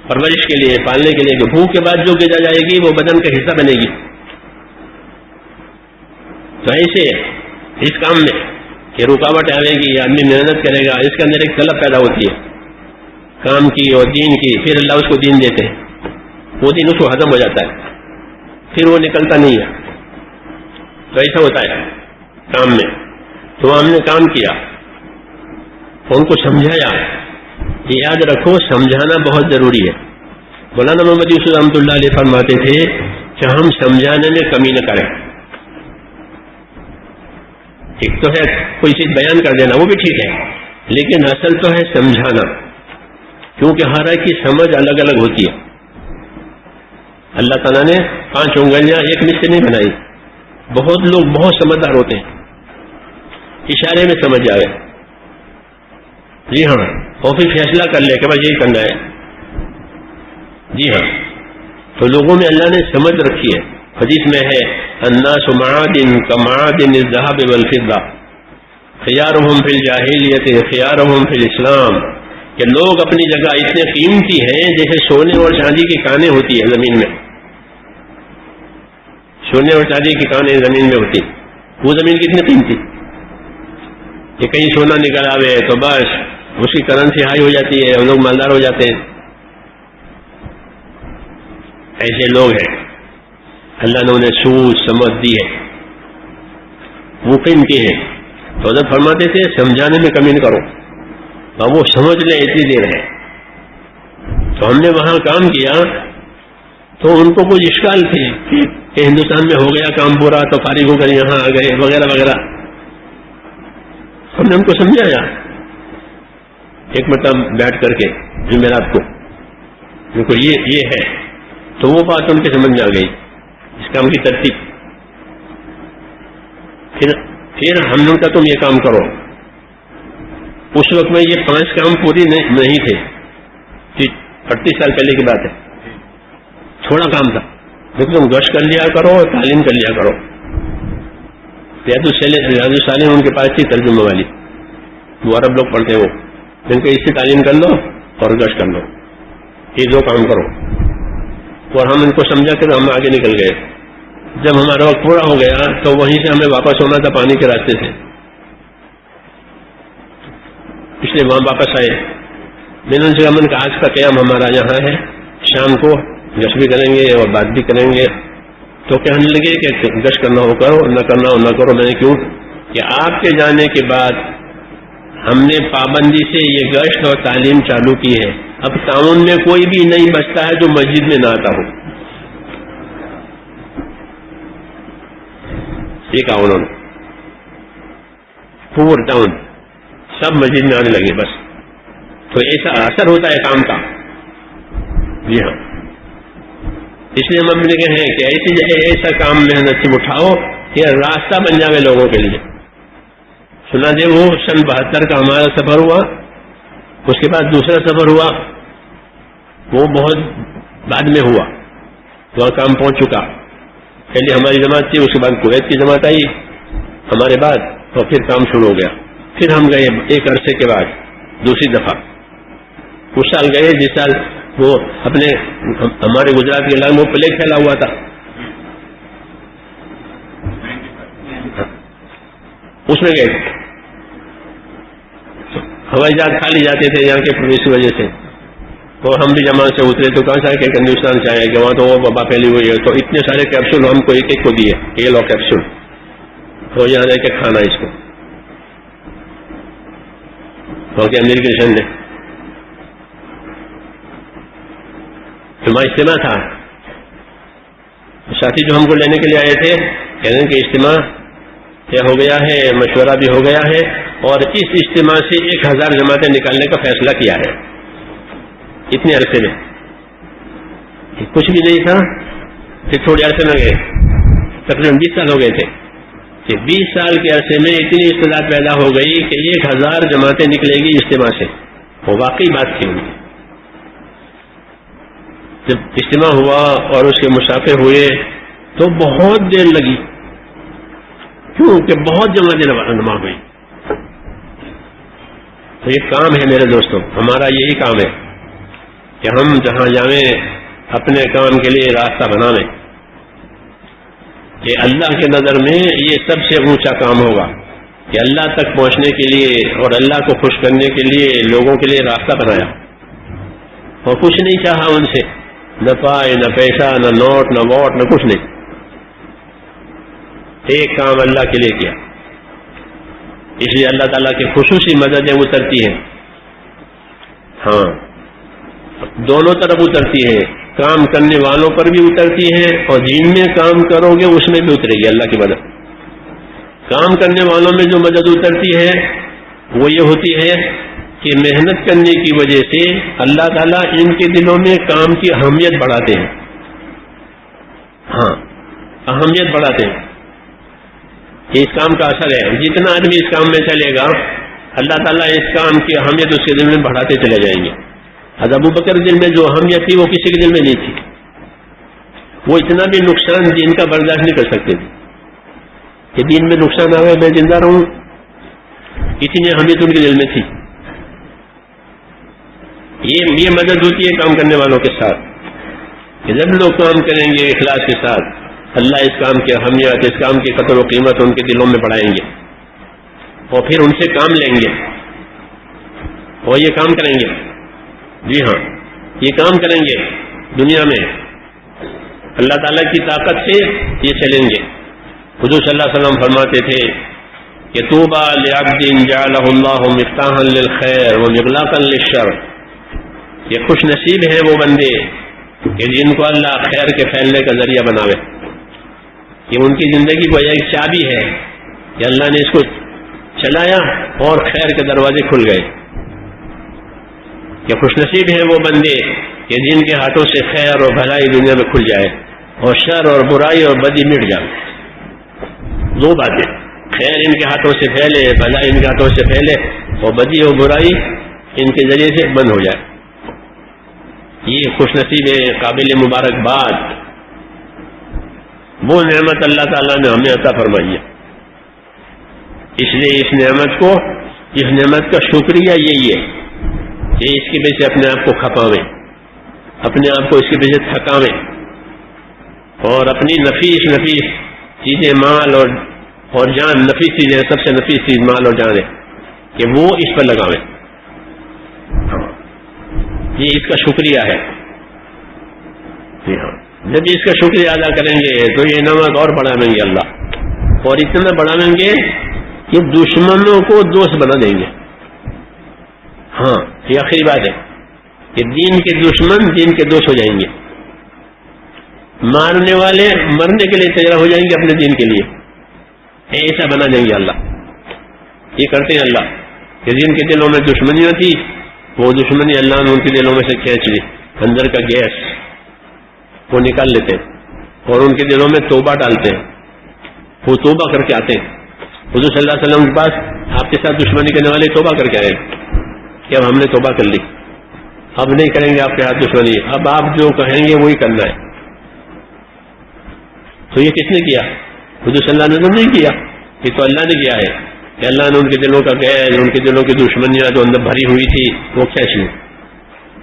پرورش کے لیے، پالنے کے لیے. کہ بھوک کے بعد جو غذا جائے گی وہ بدن کا حصہ بنے گی. تو ایسے اس کام میں کہ رکاوٹ آئے گی، آدمی محنت کرے گا، اس کے اندر ایک طلب پیدا ہوتی ہے کام کی اور دین کی. پھر اللہ اس کو دین دیتے ہیں، وہ دین اس کو ہضم ہو جاتا ہے، پھر وہ نکلتا نہیں ہے. تو ایسا ہوتا ہے کام میں. تو ہم نے کام کیا، ان کو سمجھایا. یاد رکھو سمجھانا بہت ضروری ہے. مولانا محمد یوسف رحمۃ اللہ علیہ فرماتے تھے کہ ہم سمجھانے میں کمی نہ کریں. ایک تو ہے کوئی چیز بیان کر دینا، وہ بھی ٹھیک ہے، لیکن اصل تو ہے سمجھانا، کیونکہ ہر ایک کی سمجھ الگ الگ ہوتی ہے. اللہ تعالیٰ نے 5 انگلیاں ایک نچ سے نہیں بنائی. بہت لوگ بہت سمجھدار ہوتے ہیں، اشارے میں سمجھ جائے. جی ہاں، اور پھر فیصلہ کر لے کہ بس یہی کرنا ہے. جی ہاں، تو لوگوں میں اللہ نے سمجھ رکھی ہے. حدیث میں ہے الناس معادن کمعادن الذهب والفضة خيارهم في الجاہلیت خيارهم في الاسلام. کہ لوگ اپنی جگہ اتنے قیمتی ہیں جیسے سونے اور چاندی کی کانیں ہوتی ہیں زمین میں. سونے اور چاندی کی کانیں زمین میں ہوتی، وہ زمین کتنی قیمتی کہ کہیں سونا نکل آوے تو بس اس کی کرنسی ہائی ہو جاتی ہے اور لوگ مالدار ہو جاتے ہیں. ایسے لوگ ہیں، اللہ نے انہیں سوچ سمجھ دی ہے، وہ قیمتی ہیں. تو حضرت فرماتے تھے سمجھانے میں کمی نہ کرو، اور وہ سمجھ لیں اتنی دیر ہے. تو ہم نے وہاں کام کیا تو ان کو کچھ اشکال تھے کہ ہندوستان میں ہو گیا کام پورا تو فارغ ہو کر یہاں آ گئے وغیرہ وغیرہ. ہم نے ان کو سمجھایا ایک مرتبہ بیٹھ کر کے جمعرات کو، دیکھو یہ ہے. تو وہ بات ان کے سمجھ میں آ گئی، اس کام کی ترتیب. پھر ہم نے کہا تم یہ کام کرو. اس وقت میں یہ 5 کام پوری نہیں تھے، 38 سال پہلے کی بات ہے، تھوڑا کام تھا. لیکن تم گشت کر لیا کرو اور تعلیم کر لیا کرو. ریاض الصالحین ان کے پاس تھی ترجمہ والی، وہ عرب لوگ پڑھتے ہیں وہ، ان کو اس سے تعلیم کر لو اور گشت کر لو، یہ دو کام کرو. اور ہم ان کو سمجھا کر ہم آگے نکل گئے. جب ہمارا وقت پورا ہو گیا تو وہیں سے ہمیں واپس ہونا تھا پانی کے راستے سے، اس لیے وہاں واپس آئے. میں نے ان سے امن کا آج کا قیام ہمارا یہاں ہے، شام کو گشت بھی کریں گے اور بات بھی کریں گے. تو کہنے لگے کہ گشت کرنا ہو کرو، نہ کرنا ہو نہ کرو. میں نے کیوں کہ آپ کے جانے کے بعد ہم نے پابندی سے یہ گشت اور تعلیم چالو کی ہے. اب تعاون میں کوئی بھی نہیں بچتا ہے جو مسجد میں نہ آتا ہو. یہ کہا انہوں نے، پور ٹاؤن سب مسجد میں آنے لگے بس. تو ایسا اثر ہوتا ہے کام کا. جی ہاں، اس لیے ہم نے کہے ہیں کہ ایسی جگہ ایسا کام محنت سے اٹھاؤ کہ راستہ بن جائے لوگوں کے لیے. سنا دے وہ سن 72 کا ہمارا سفر ہوا، اس کے بعد دوسرا سفر ہوا، وہ بہت بعد میں ہوا، وہاں کام پہنچ چکا. پہلے ہماری جماعت تھی، اس کے بعد کویت کی جماعت آئی ہمارے بعد، اور پھر کام شروع ہو گیا. پھر ہم گئے ایک عرصے کے بعد دوسری دفعہ. اس سال گئے جس سال وہ اپنے ہمارے گجرات کے علاقے میں وہ پلیگ پھیلا ہوا تھا، اس میں گئے. ہوائی جہاز خالی جاتے تھے یہاں کے اسی وجہ سے. تو ہم بھی جماعت سے اترے تو کہاں سے کہ ہندوستان سے آئے کہ وہاں تو وہ وبا پھیلی ہوئی ہے. تو اتنے سارے کیپسول ہم کو ایک ایک کو دیے، یہ لو کیپسول، تو یہاں رہ کے کھانا اس کو. کہ امریکن نے جمعہ اجتماع تھا، ساتھی جو ہم کو لینے کے لیے آئے تھے کہہ رہے ہیں کہ اجتماع یہ ہو گیا ہے، مشورہ بھی ہو گیا ہے، اور اس اجتماع سے 1000 جماعتیں نکالنے کا فیصلہ کیا ہے. اتنے عرصے میں کچھ بھی نہیں تھا. پھر تھوڑے عرصے میں گئے، تقریباً 20 سال ہو گئے تھے کہ 20 سال کے عرصے میں اتنی اصطلاح پیدا ہو گئی کہ 1000 جماعتیں نکلے گی اجتماع سے. وہ واقعی بات تھی. ان کی جب اجتماع ہوا اور اس کے مسافے ہوئے تو بہت دیر لگی، کیونکہ بہت جماعتیں جمع ہوئی. تو یہ کام ہے میرے دوستوں، ہمارا یہی کام ہے کہ ہم جہاں جائیں اپنے کام کے لیے راستہ بناویں کہ اللہ کے نظر میں یہ سب سے اونچا کام ہوگا کہ اللہ تک پہنچنے کے لیے اور اللہ کو خوش کرنے کے لیے لوگوں کے لیے راستہ بنایا، اور کچھ نہیں چاہا ان سے، نہ پائے نہ پیسہ نہ نوٹ نہ ووٹ نہ کچھ نہیں. ایک کام اللہ کے لیے کیا. اس لیے اللہ تعالیٰ کی خصوصی مددیں اترتی ہیں. ہاں، دونوں طرف اترتی ہے، کام کرنے والوں پر بھی اترتی ہے اور جن میں کام کرو گے اس میں بھی اترے گی اللہ کی مدد. کام کرنے والوں میں جو مدد اترتی ہے وہ یہ ہوتی ہے کہ محنت کرنے کی وجہ سے اللہ تعالیٰ ان کے دلوں میں کام کی اہمیت بڑھاتے ہیں. ہاں، اہمیت بڑھاتے ہیں. یہ اس کام کا اثر ہے. جتنا آدمی اس کام میں چلے گا اللہ تعالیٰ اس کام کی اہمیت اس کے دل میں بڑھاتے چلے جائیں گے. حضرت ابو بکر دل میں جو اہمیت تھی وہ کسی کے دل میں نہیں تھی. وہ اتنا بھی نقصان دین کا برداشت نہیں کر سکتے تھے کہ دین میں نقصان آئے میں زندہ رہوں. اتنی اہمیت ان کے دل میں تھی. یہ مدد ہوتی ہے کام کرنے والوں کے ساتھ کہ جب لوگ کام کریں گے اخلاص کے ساتھ اللہ اس کام کی اہمیت، اس کام کی قدر و قیمت ان کے دلوں میں بڑھائیں گے اور پھر ان سے کام لیں گے اور یہ کام کریں گے. جی ہاں، یہ کام کریں گے دنیا میں اللہ تعالیٰ کی طاقت سے یہ چلیں گے. حضور صلی اللہ علیہ وسلم فرماتے تھے کہ طوبیٰ لعبد جعلہ اللہ مفتاحا للخیر ومغلاقا للشر. یہ خوش نصیب ہیں وہ بندے کہ جن کو اللہ خیر کے پھیلنے کا ذریعہ بناوے. یہ ان کی زندگی کو ایک چابی ہے کہ اللہ نے اس کو چلایا اور خیر کے دروازے کھل گئے. کہ خوش نصیب ہیں وہ بندے کہ جن کے ہاتھوں سے خیر اور بھلائی دنیا میں کھل جائے اور شر اور برائی اور بدی مٹ جائے. دو باتیں، خیر ان کے ہاتھوں سے پھیلے، بھلائی ان کے ہاتھوں سے پھیلے اور بدی اور برائی ان کے ذریعے سے بند ہو جائے. یہ خوش نصیب ہے، قابل مبارکباد. وہ نعمت اللہ تعالیٰ نے ہمیں عطا فرمائی ہے. اس لیے اس نعمت کو اس نعمت کا شکریہ یہی ہے کہ اس کے پیچھے اپنے آپ کو کھپاویں، اپنے آپ کو اس کے پیچھے تھکاویں، اور اپنی نفیس چیزیں، مال اور جان، نفیس چیزیں، سب سے نفیس چیز مال اور جان ہے کہ وہ اس پر لگاویں. یہ اس کا شکریہ ہے. جب اس کا شکریہ ادا کریں گے تو یہ نعمت اور بڑھائیں گے اللہ، اور اتنا بڑھائیں گے کہ دشمنوں کو دوست بنا دیں گے. ہاں یہ آخری بات ہے کہ دین کے دشمن دین کے دوست ہو جائیں گے، مارنے والے مرنے کے لیے تیار ہو جائیں گے اپنے دین کے لیے. ایسا بنا دیں گے اللہ. یہ کرتے ہیں اللہ کہ جن کے دلوں میں دشمنیاں تھی وہ دشمنی اللہ نے ان کے دلوں میں سے کھینچ لی، اندر کا گیس وہ نکال لیتے ہیں اور ان کے دلوں میں توبہ ڈالتے ہیں. وہ توبہ کر کے آتے ہیں حضور صلی اللہ علیہ وسلم کے پاس، آپ کے ساتھ دشمنی کرنے والے توبہ کر کے آئے کہ اب ہم نے توبہ کر لی، اب نہیں کریں گے آپ کے ہاتھ دشمنی، اب آپ جو کہیں گے وہی کرنا ہے. تو یہ کس نے کیا؟ حضور صلی اللہ علیہ وسلم نہیں کیا، یہ تو اللہ نے کیا ہے کہ اللہ نے ان کے دلوں کا گیس، ان کے دلوں کی دشمنیاں جو اندر بھری ہوئی تھی وہ کھینچ لی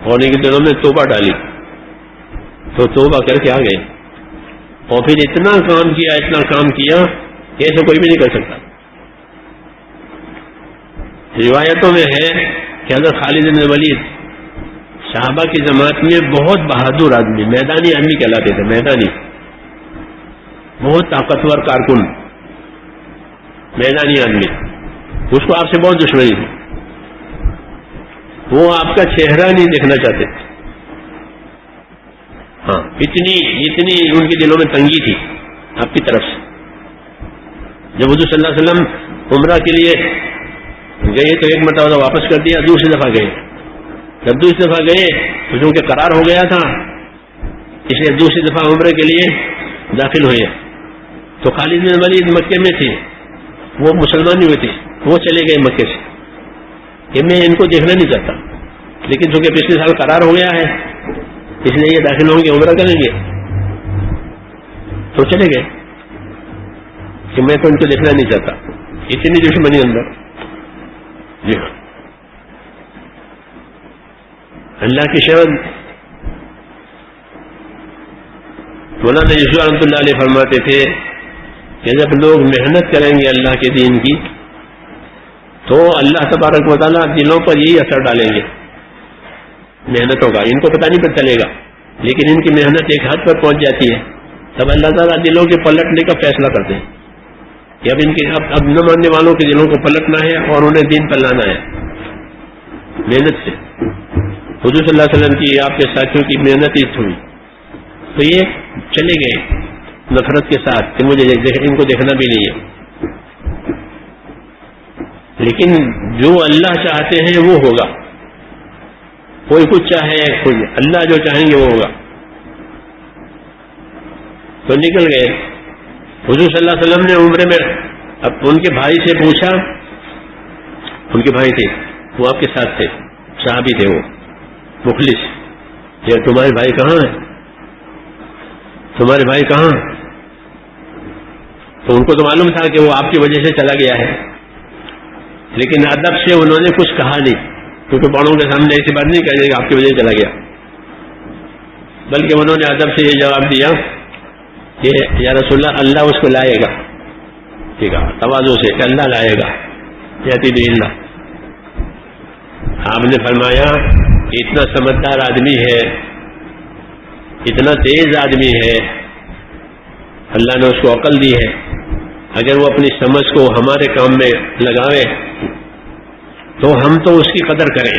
اور ان کے دلوں میں توبہ ڈالی. تو توبہ کر کے آ گئے اور پھر اتنا کام کیا کہ ایسے کوئی بھی نہیں کر سکتا. روایتوں میں ہے کہ حضرت خالد بن ولید صحابہ کی جماعت میں بہت بہادر آدمی، میدانی آدمی کہلاتے تھے، میدانی، بہت طاقتور کارکن، میدانی آدمی. اس کو آپ سے بہت دشمنی تھی، وہ آپ کا چہرہ نہیں دیکھنا چاہتے. ہاں اتنی ان کے دلوں میں تنگی تھی آپ کی طرف سے. جب حضور صلی اللہ علیہ وسلم عمرہ کے لیے گئے تو ایک مرتبہ واپس کر دیا، دوسری دفعہ گئے. جب دوسری دفعہ گئے تو چونکہ قرار ہو گیا تھا اس لیے دوسری دفعہ عمرے کے لیے داخل ہوئے. تو خالد بن ولید مکے میں تھے، وہ مسلمان نہیں ہوئے تھے، وہ چلے گئے مکے سے کہ میں ان کو دیکھنا نہیں چاہتا، لیکن چونکہ پچھلے سال قرار ہو گیا ہے اس لیے یہ داخل ہوں گے، عمرہ کریں گے. تو چلے گئے کہ میں تو ان کو دیکھنا نہیں چاہتا. اتنی دشمنی اندر. جی ہاں، اللہ کی شان. مولانا یوسف رحمۃ اللہ علیہ فرماتے تھے کہ جب لوگ محنت کریں گے اللہ کے دین کی تو اللہ تبارک و تعالیٰ دلوں پر یہی اثر ڈالیں گے محنتوں کا. ان کو پتہ نہیں چلے گا لیکن ان کی محنت ایک حد پر پہنچ جاتی ہے، تب اللہ تعالیٰ دلوں کے پلٹنے کا فیصلہ کرتے ہیں کہ اب نہ ماننے والوں کے دلوں کو پلٹنا ہے اور انہیں دین پر لانا ہے محنت سے. حضور صلی اللہ علیہ وسلم کی، آپ کے ساتھیوں کی محنت اس ہوئی تو یہ چلے گئے نفرت کے ساتھ کہ مجھے ان کو دیکھنا بھی نہیں ہے. لیکن جو اللہ چاہتے ہیں وہ ہوگا، کوئی کچھ چاہے کوئی، اللہ جو چاہیں گے وہ ہوگا. تو نکل گئے. حضور صلی اللہ علیہ وسلم نے عمرے میں اب ان کے بھائی سے پوچھا، ان کے بھائی تھے وہ آپ کے ساتھ تھے، صحابی تھے وہ مخلص، یہ تمہارے بھائی کہاں ہیں، تمہارے بھائی کہاں؟ تو ان کو تو معلوم تھا کہ وہ آپ کی وجہ سے چلا گیا ہے، لیکن ادب سے انہوں نے کچھ کہا نہیں، کیونکہ بڑوں کے سامنے ایسی بات نہیں کہہ کہ آپ کی وجہ سے چلا گیا، بلکہ انہوں نے ادب سے یہ جواب دیا کہ یا رسول اللہ اس کو لائے گا. ٹھیک ہے، تواضع سے کہ اللہ لائے گا، یاتی بھی اللہ. آپ نے فرمایا کہ اتنا سمجھدار آدمی ہے، اتنا تیز آدمی ہے، اللہ نے اس کو عقل دی ہے، اگر وہ اپنی سمجھ کو ہمارے کام میں لگاوے تو ہم تو اس کی قدر کریں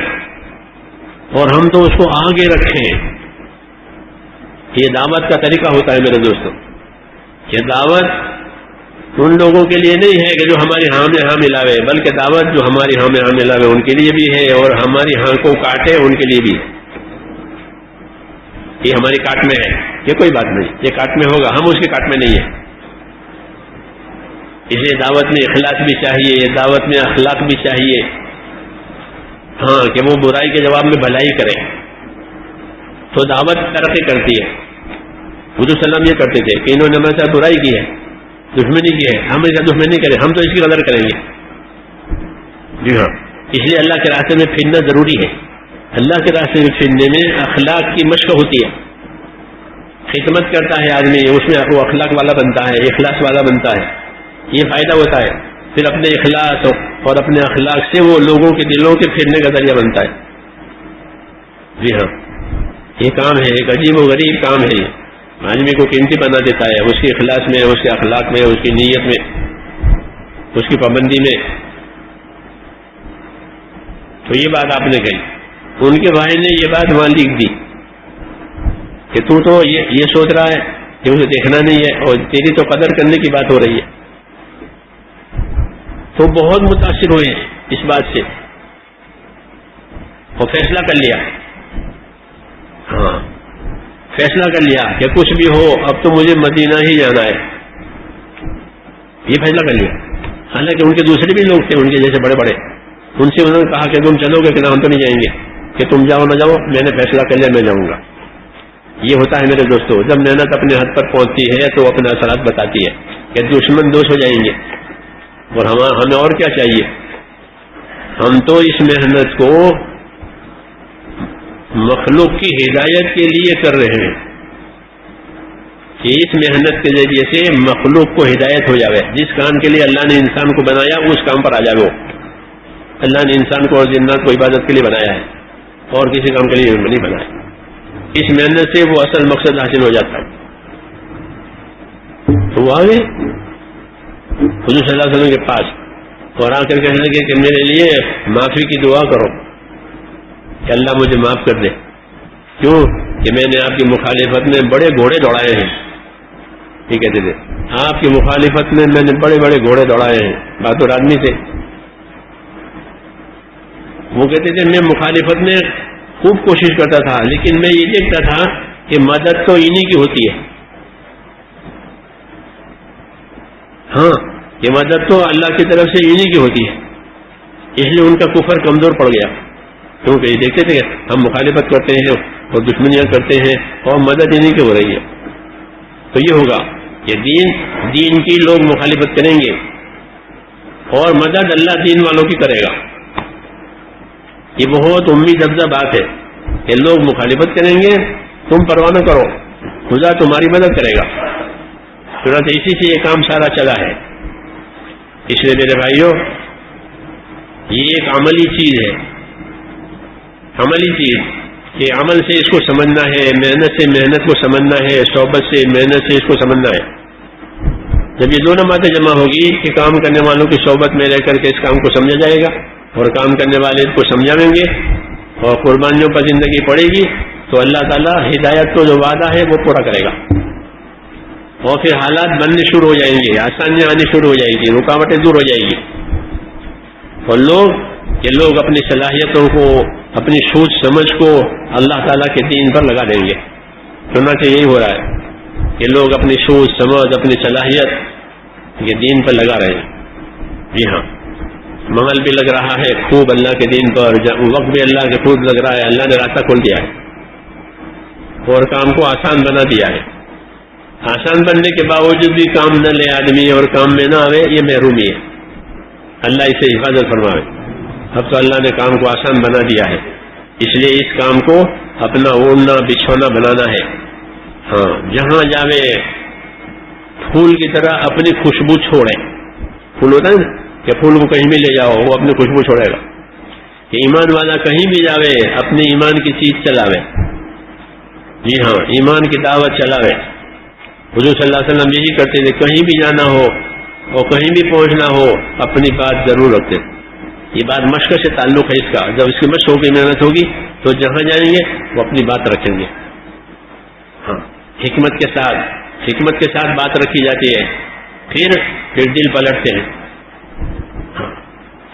اور ہم تو اس کو آگے رکھیں. یہ دعوت کا طریقہ ہوتا ہے میرے دوستوں. یہ دعوت ان لوگوں کے لیے نہیں ہے کہ جو ہماری ہاں میں ہاں ملاوے، بلکہ دعوت جو ہماری ہاں میں ہاں ملاوے ان کے لیے بھی ہے اور ہماری ہاں کو کاٹے ان کے لیے بھی ہے. یہ ہماری کاٹ میں ہے، یہ کوئی بات نہیں، یہ کاٹ میں ہوگا، ہم اس کے کاٹ میں نہیں ہیں. اس لیے دعوت میں اخلاص بھی چاہیے، دعوت میں اخلاق بھی چاہیے. ہاں کہ وہ برائی کے جواب میں بھلائی کرے تو دعوت ترقی کرتی ہے. حضور صلی اللہ علیہ وسلم یہ کرتے تھے کہ انہوں نے ہمارے ساتھ برائی کی ہے، دشمنی کی ہے، ہم اس کا دشمنی نہیں کریں، ہم تو اس کی قدر کریں گے. جی ہاں، اس لیے اللہ کے راستے میں پھرنا ضروری ہے. اللہ کے راستے میں پھرنے میں اخلاق کی مشق ہوتی ہے. خدمت کرتا ہے آدمی، اس میں وہ اخلاق والا بنتا ہے، اخلاص والا بنتا ہے، یہ فائدہ ہوتا ہے. پھر اپنے اخلاص اور اپنے اخلاق سے وہ لوگوں کے دلوں کے پھرنے کا ذریعہ بنتا ہے. جی ہاں، یہ کام ہے، ایک عجیب و غریب کام ہے. یہ آدمی کو قیمتی بنا دیتا ہے، اس کے اخلاص میں، اس کے اخلاق میں، اس کی نیت میں، اس کی پابندی میں. تو یہ بات آپ نے کہی. ان کے بھائی نے یہ بات وہاں لکھ دی کہ تو یہ سوچ رہا ہے کہ اسے دیکھنا نہیں ہے اور تیری تو قدر کرنے کی بات ہو رہی ہے. تو بہت متاثر ہوئے اس بات سے اور فیصلہ کر لیا. ہاں، فیصلہ کر لیا کہ کچھ بھی ہو اب تو مجھے مدینہ ہی جانا ہے. یہ فیصلہ کر لیا. حالانکہ ان کے دوسرے بھی لوگ تھے ان کے جیسے بڑے بڑے، ان سے انہوں نے کہا کہ تم چلو گے کہ ہم تو نہیں جائیں گے، کہ تم جاؤ نہ جاؤ، میں نے فیصلہ کر لیا میں جاؤں گا. یہ ہوتا ہے میرے دوستو، جب محنت اپنے حد پر پہنچتی ہے تو اپنے اثرات بتاتی ہے کہ دشمن دوست ہو جائیں گے. اور ہمیں اور کیا چاہیے؟ ہم تو اس محنت کو مخلوق کی ہدایت کے لیے کر رہے ہیں کہ اس محنت کے ذریعے سے مخلوق کو ہدایت ہو جائے. جس کام کے لیے اللہ نے انسان کو بنایا اس کام پر آ جائے. وہ اللہ نے انسان کو اور جنات کو عبادت کے لیے بنایا ہے اور کسی کام کے لیے نہیں بنایا. اس محنت سے وہ اصل مقصد حاصل ہو جاتا ہے. تو وہ آگے حضور صلی اللہ علیہ وسلم کے پاس اور آ کر کہنے لگے کہ میرے لیے معافی کی دعا کرو کہ اللہ مجھے معاف کر دے. کیوں کہ میں نے آپ کی مخالفت میں بڑے گھوڑے دوڑائے ہیں. یہ کہتے تھے آپ کی مخالفت میں نے بڑے بڑے گھوڑے دوڑائے ہیں. بہادر آدمی تھے. وہ کہتے تھے میں مخالفت میں خوب کوشش کرتا تھا لیکن میں یہ دیکھتا تھا کہ مدد تو انہی کی ہوتی ہے. ہاں، یہ مدد تو اللہ کی طرف سے انہی کی ہوتی ہے. اس لیے ان کا کفر کمزور پڑ گیا کیونکہ یہ دیکھتے تھے ہم مخالفت کرتے ہیں اور دشمنیاں کرتے ہیں اور مدد انہی کی ہو رہی ہے. تو یہ ہوگا کہ دین کی لوگ مخالفت کریں گے اور مدد اللہ دین والوں کی کرے گا. یہ بہت امید افزا بات ہے کہ لوگ مخالفت کریں گے، تم پرواہ نہ کرو، خدا تمہاری مدد کرے گا. چنانچہ اسی سے یہ کام سارا چلا ہے. اس لیے میرے بھائیوں، یہ ایک عملی چیز ہے، عملی چیز کہ عمل سے اس کو سمجھنا ہے، محنت سے محنت کو سمجھنا ہے، صحبت سے محنت سے اس کو سمجھنا ہے. جب یہ دونوں باتیں جمع ہوگی کہ کام کرنے والوں کی صحبت میں رہ کر کے اس کام کو سمجھا جائے گا اور کام کرنے والے کو سمجھائیں گے اور قربانیوں پر زندگی پڑے گی تو اللہ تعالیٰ ہدایت کو جو وعدہ ہے وہ پورا کرے گا. اور پھر حالات بننے شروع ہو جائیں گے، آسانیاں آنی شروع ہو جائیں گی، رکاوٹیں دور ہو جائیں گی اور لوگ اپنی صلاحیتوں کو، اپنی سوچ سمجھ کو اللہ تعالیٰ کے دین پر لگا دیں گے. چنانچہ یہی ہو رہا ہے کہ لوگ اپنی سوچ سمجھ، اپنی صلاحیت یہ دین پر لگا رہے ہیں. جی ہاں، منگل بھی لگ رہا ہے خوب اللہ کے دین پر، وقت بھی اللہ کے خوب لگ رہا ہے. اللہ نے راستہ کھول دیا ہے اور کام کو آسان بنا دیا ہے. آسان بننے کے باوجود بھی کام نہ لے آدمی اور کام میں نہ آوے، یہ محرومی ہے. اللہ اسے حفاظت فرمائے. اب تو اللہ نے کام کو آسان بنا دیا ہے، اس لیے اس کام کو اپنا اوڑھنا بچھونا بنانا ہے. ہاں، جہاں جاوے پھول کی طرح اپنی خوشبو چھوڑے. پھول ہوتا ہے نا کہ پھول کو کہیں بھی لے جاؤ وہ اپنی خوشبو چھوڑے گا. کہ ایمان والا کہیں بھی جاوے اپنے ایمان کی چیز چلاوے. جی ہاں، ایمان کی دعوت چلاوے. حضور صلی اللہ علیہ وسلم یہی کرتے تھے، کہیں بھی جانا ہو اور کہیں بھی پہنچنا ہو اپنی بات ضرور رکھتے. یہ بات مشق سے تعلق ہے اس کا. جب اس کی مشق ہوگی، محنت ہوگی تو جہاں جائیں گے وہ اپنی بات رکھیں گے. ہاں، حکمت کے ساتھ بات رکھی جاتی ہے، پھر دل پلٹتے ہیں. ہاں،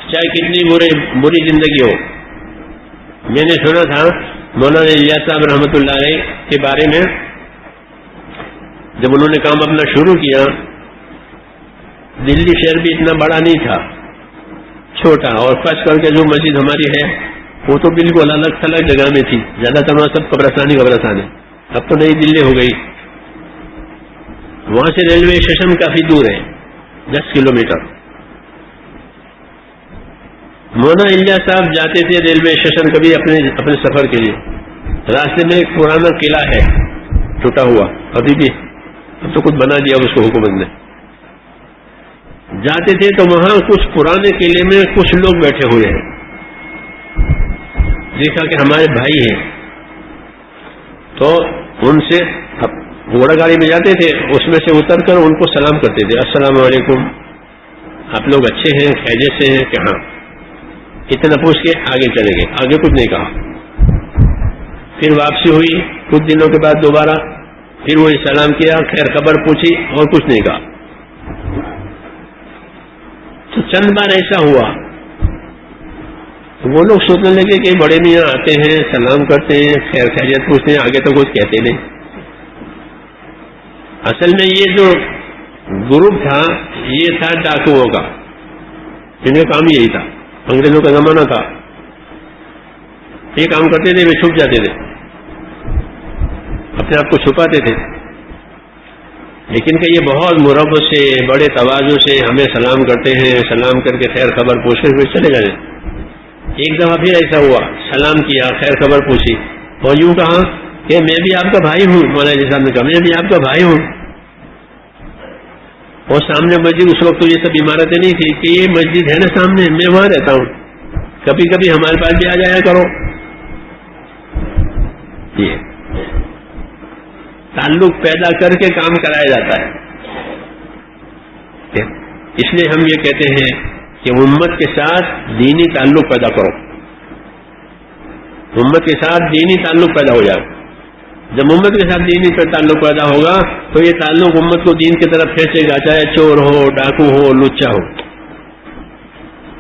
چاہے کتنی بری زندگی ہو. میں نے سنا تھا مولانا الیاس صاحب رحمۃ اللہ علیہ کے بارے میں، جب انہوں نے کام اپنا شروع کیا، دلی شہر بھی اتنا بڑا نہیں تھا، چھوٹا. اور خاص کر کے جو مسجد ہماری ہے وہ تو بالکل الگ تھلگ جگہ میں تھی. زیادہ تر وہاں سب قبرستان ہے. اب تو نئی دلی ہو گئی. وہاں سے ریلوے اسٹیشن کافی دور ہے، 10 کلومیٹر. مولانا الیاس صاحب جاتے تھے ریلوے اسٹیشن کبھی اپنے سفر کے لیے. راستے میں ایک پرانا قلعہ ہے ٹوٹا ہوا, ابھی بھی, اب تو کچھ بنا دیا اس کو حکومت نے. جاتے تھے تو وہاں کچھ پرانے قلعے میں کچھ لوگ بیٹھے ہوئے ہیں. دیکھا کہ ہمارے بھائی ہیں, تو ان سے گھوڑا گاڑی میں جاتے تھے, اس میں سے اتر کر ان کو سلام کرتے تھے, السلام علیکم, آپ لوگ اچھے ہیں, خیریت سے ہیں کہ ہاں. اتنا پوچھ کے آگے چلے گئے, آگے کچھ نہیں کہا. پھر واپسی ہوئی کچھ دنوں کے بعد دوبارہ, پھر وہی سلام کیا, خیر خبر پوچھی اور کچھ نہیں کہا. تو چند بار ایسا ہوا, وہ لوگ سوچنے لگے کہ بڑے میاں آتے ہیں, سلام کرتے ہیں, خیر خیریت پوچھتے ہیں, آگے تو کچھ کہتے نہیں. اصل میں یہ جو گروپ تھا یہ تھا ڈاکوؤں کا, ان کا کام یہی تھا. انگریزوں کا زمانہ تھا, یہ کام کرتے تھے, وہ چھپ جاتے تھے, اپنے آپ کو چھپاتے تھے. لیکن کہ یہ بہت مربت سے, بڑے تواضع سے ہمیں سلام کرتے ہیں, سلام کر کے خیر خبر پوچھ کر پھر چلے جاتے. ایک دفعہ پھر ایسا ہوا, سلام کیا, خیر خبر پوچھی, اور یوں کہا کہ میں بھی آپ کا بھائی ہوں. مولانا جی صاحب نے کہا میں بھی آپ کا بھائی ہوں. اور سامنے مسجد, اس وقت تو یہ سب عمارتیں نہیں تھی کہ یہ مسجد ہے نا سامنے, میں وہاں رہتا ہوں, کبھی کبھی ہمارے پاس بھی آ جایا کرو. یہ تعلق پیدا کر کے کام کرایا جاتا ہے. اس لیے ہم یہ کہتے ہیں کہ امت کے ساتھ دینی تعلق پیدا کرو, امت کے ساتھ دینی تعلق پیدا ہو جائے. جب امت کے ساتھ دینی تعلق پیدا ہوگا تو یہ تعلق امت کو دین کی طرف کھینچے گا, چاہے چور ہو, ڈاکو ہو, لچا ہو.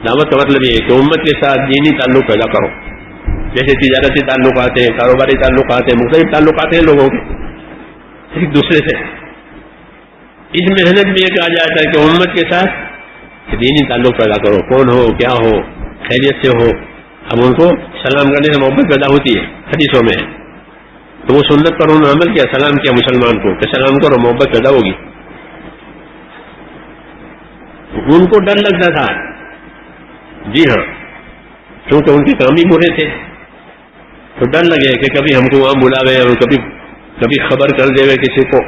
دعوت کا مطلب یہ ہے کہ امت کے ساتھ دینی تعلق پیدا کرو. جیسے تجارتی تعلقات ہیں, کاروباری تعلقات ہیں, مختلف تعلقات ہیں لوگوں کے ایک دوسرے سے. اس محنت میں یہ کہا جاتا ہے کہ امت کے ساتھ دینی تعلق پیدا کرو, کون ہو, کیا ہو, خیریت سے ہو. اب ان کو سلام کرنے سے محبت پیدا ہوتی ہے, حدیثوں میں ہے. تو وہ سنت پر انہوں نے عمل کیا, سلام کیا مسلمان کو کہ سلام کرو, محبت پیدا ہوگی. ان کو ڈر لگتا تھا, جی ہاں, کیونکہ ان کے کام ہی برے تھے, تو ڈر لگے کہ کبھی ہم کو وہاں بلاوے اور کبھی خبر کر دے کسی کو.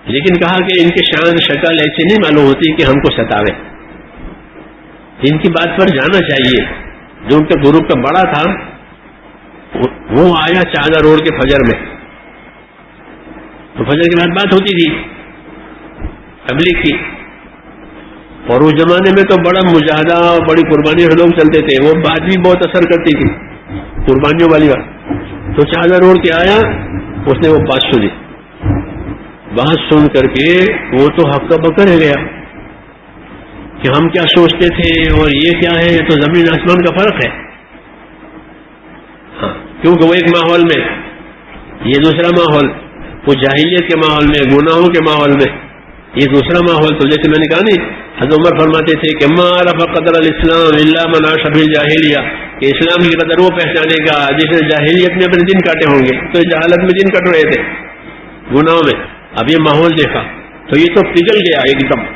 لیکن کہا کہ ان کی شان شکل ایسی نہیں معلوم ہوتی کہ ہم کو ستاوے, ان کی بات پر جانا چاہیے. جو ان کے گروپ کا بڑا تھا وہ آیا چادر روڈ کے فجر میں, تو فجر کے بعد بات ہوتی تھی تبلیغ کی, اور اس زمانے میں تو بڑا مجاہدہ اور بڑی قربانی لوگ چلتے تھے, وہ بات بھی بہت اثر کرتی تھی, قربانیوں والی بات. تو چادر روڈ کے آیا, اس نے وہ بات سنی, بات سن کر کے وہ تو حق کا بکر رہ گیا کہ ہم کیا سوچتے تھے اور یہ کیا ہے, تو زمین آسمان کا فرق ہے. کیونکہ وہ ایک ماحول میں, یہ دوسرا ماحول, وہ جاہلیت کے ماحول میں, گناہوں کے ماحول میں, یہ دوسرا ماحول. تو جیسے میں نے کہا نہیں, حضرت عمر فرماتے تھے کہ ما عرف قدر الاسلام الا من عاش فی الجاہلیہ, کہ اسلام کی قدر وہ پہچانے گا جس نے جاہلیت میں اپنے دن کاٹے ہوں گے. تو جہالت میں دن کٹ رہے تھے گناہوں میں, اب یہ ماحول دیکھا تو یہ تو پگھل گیا ایک دم,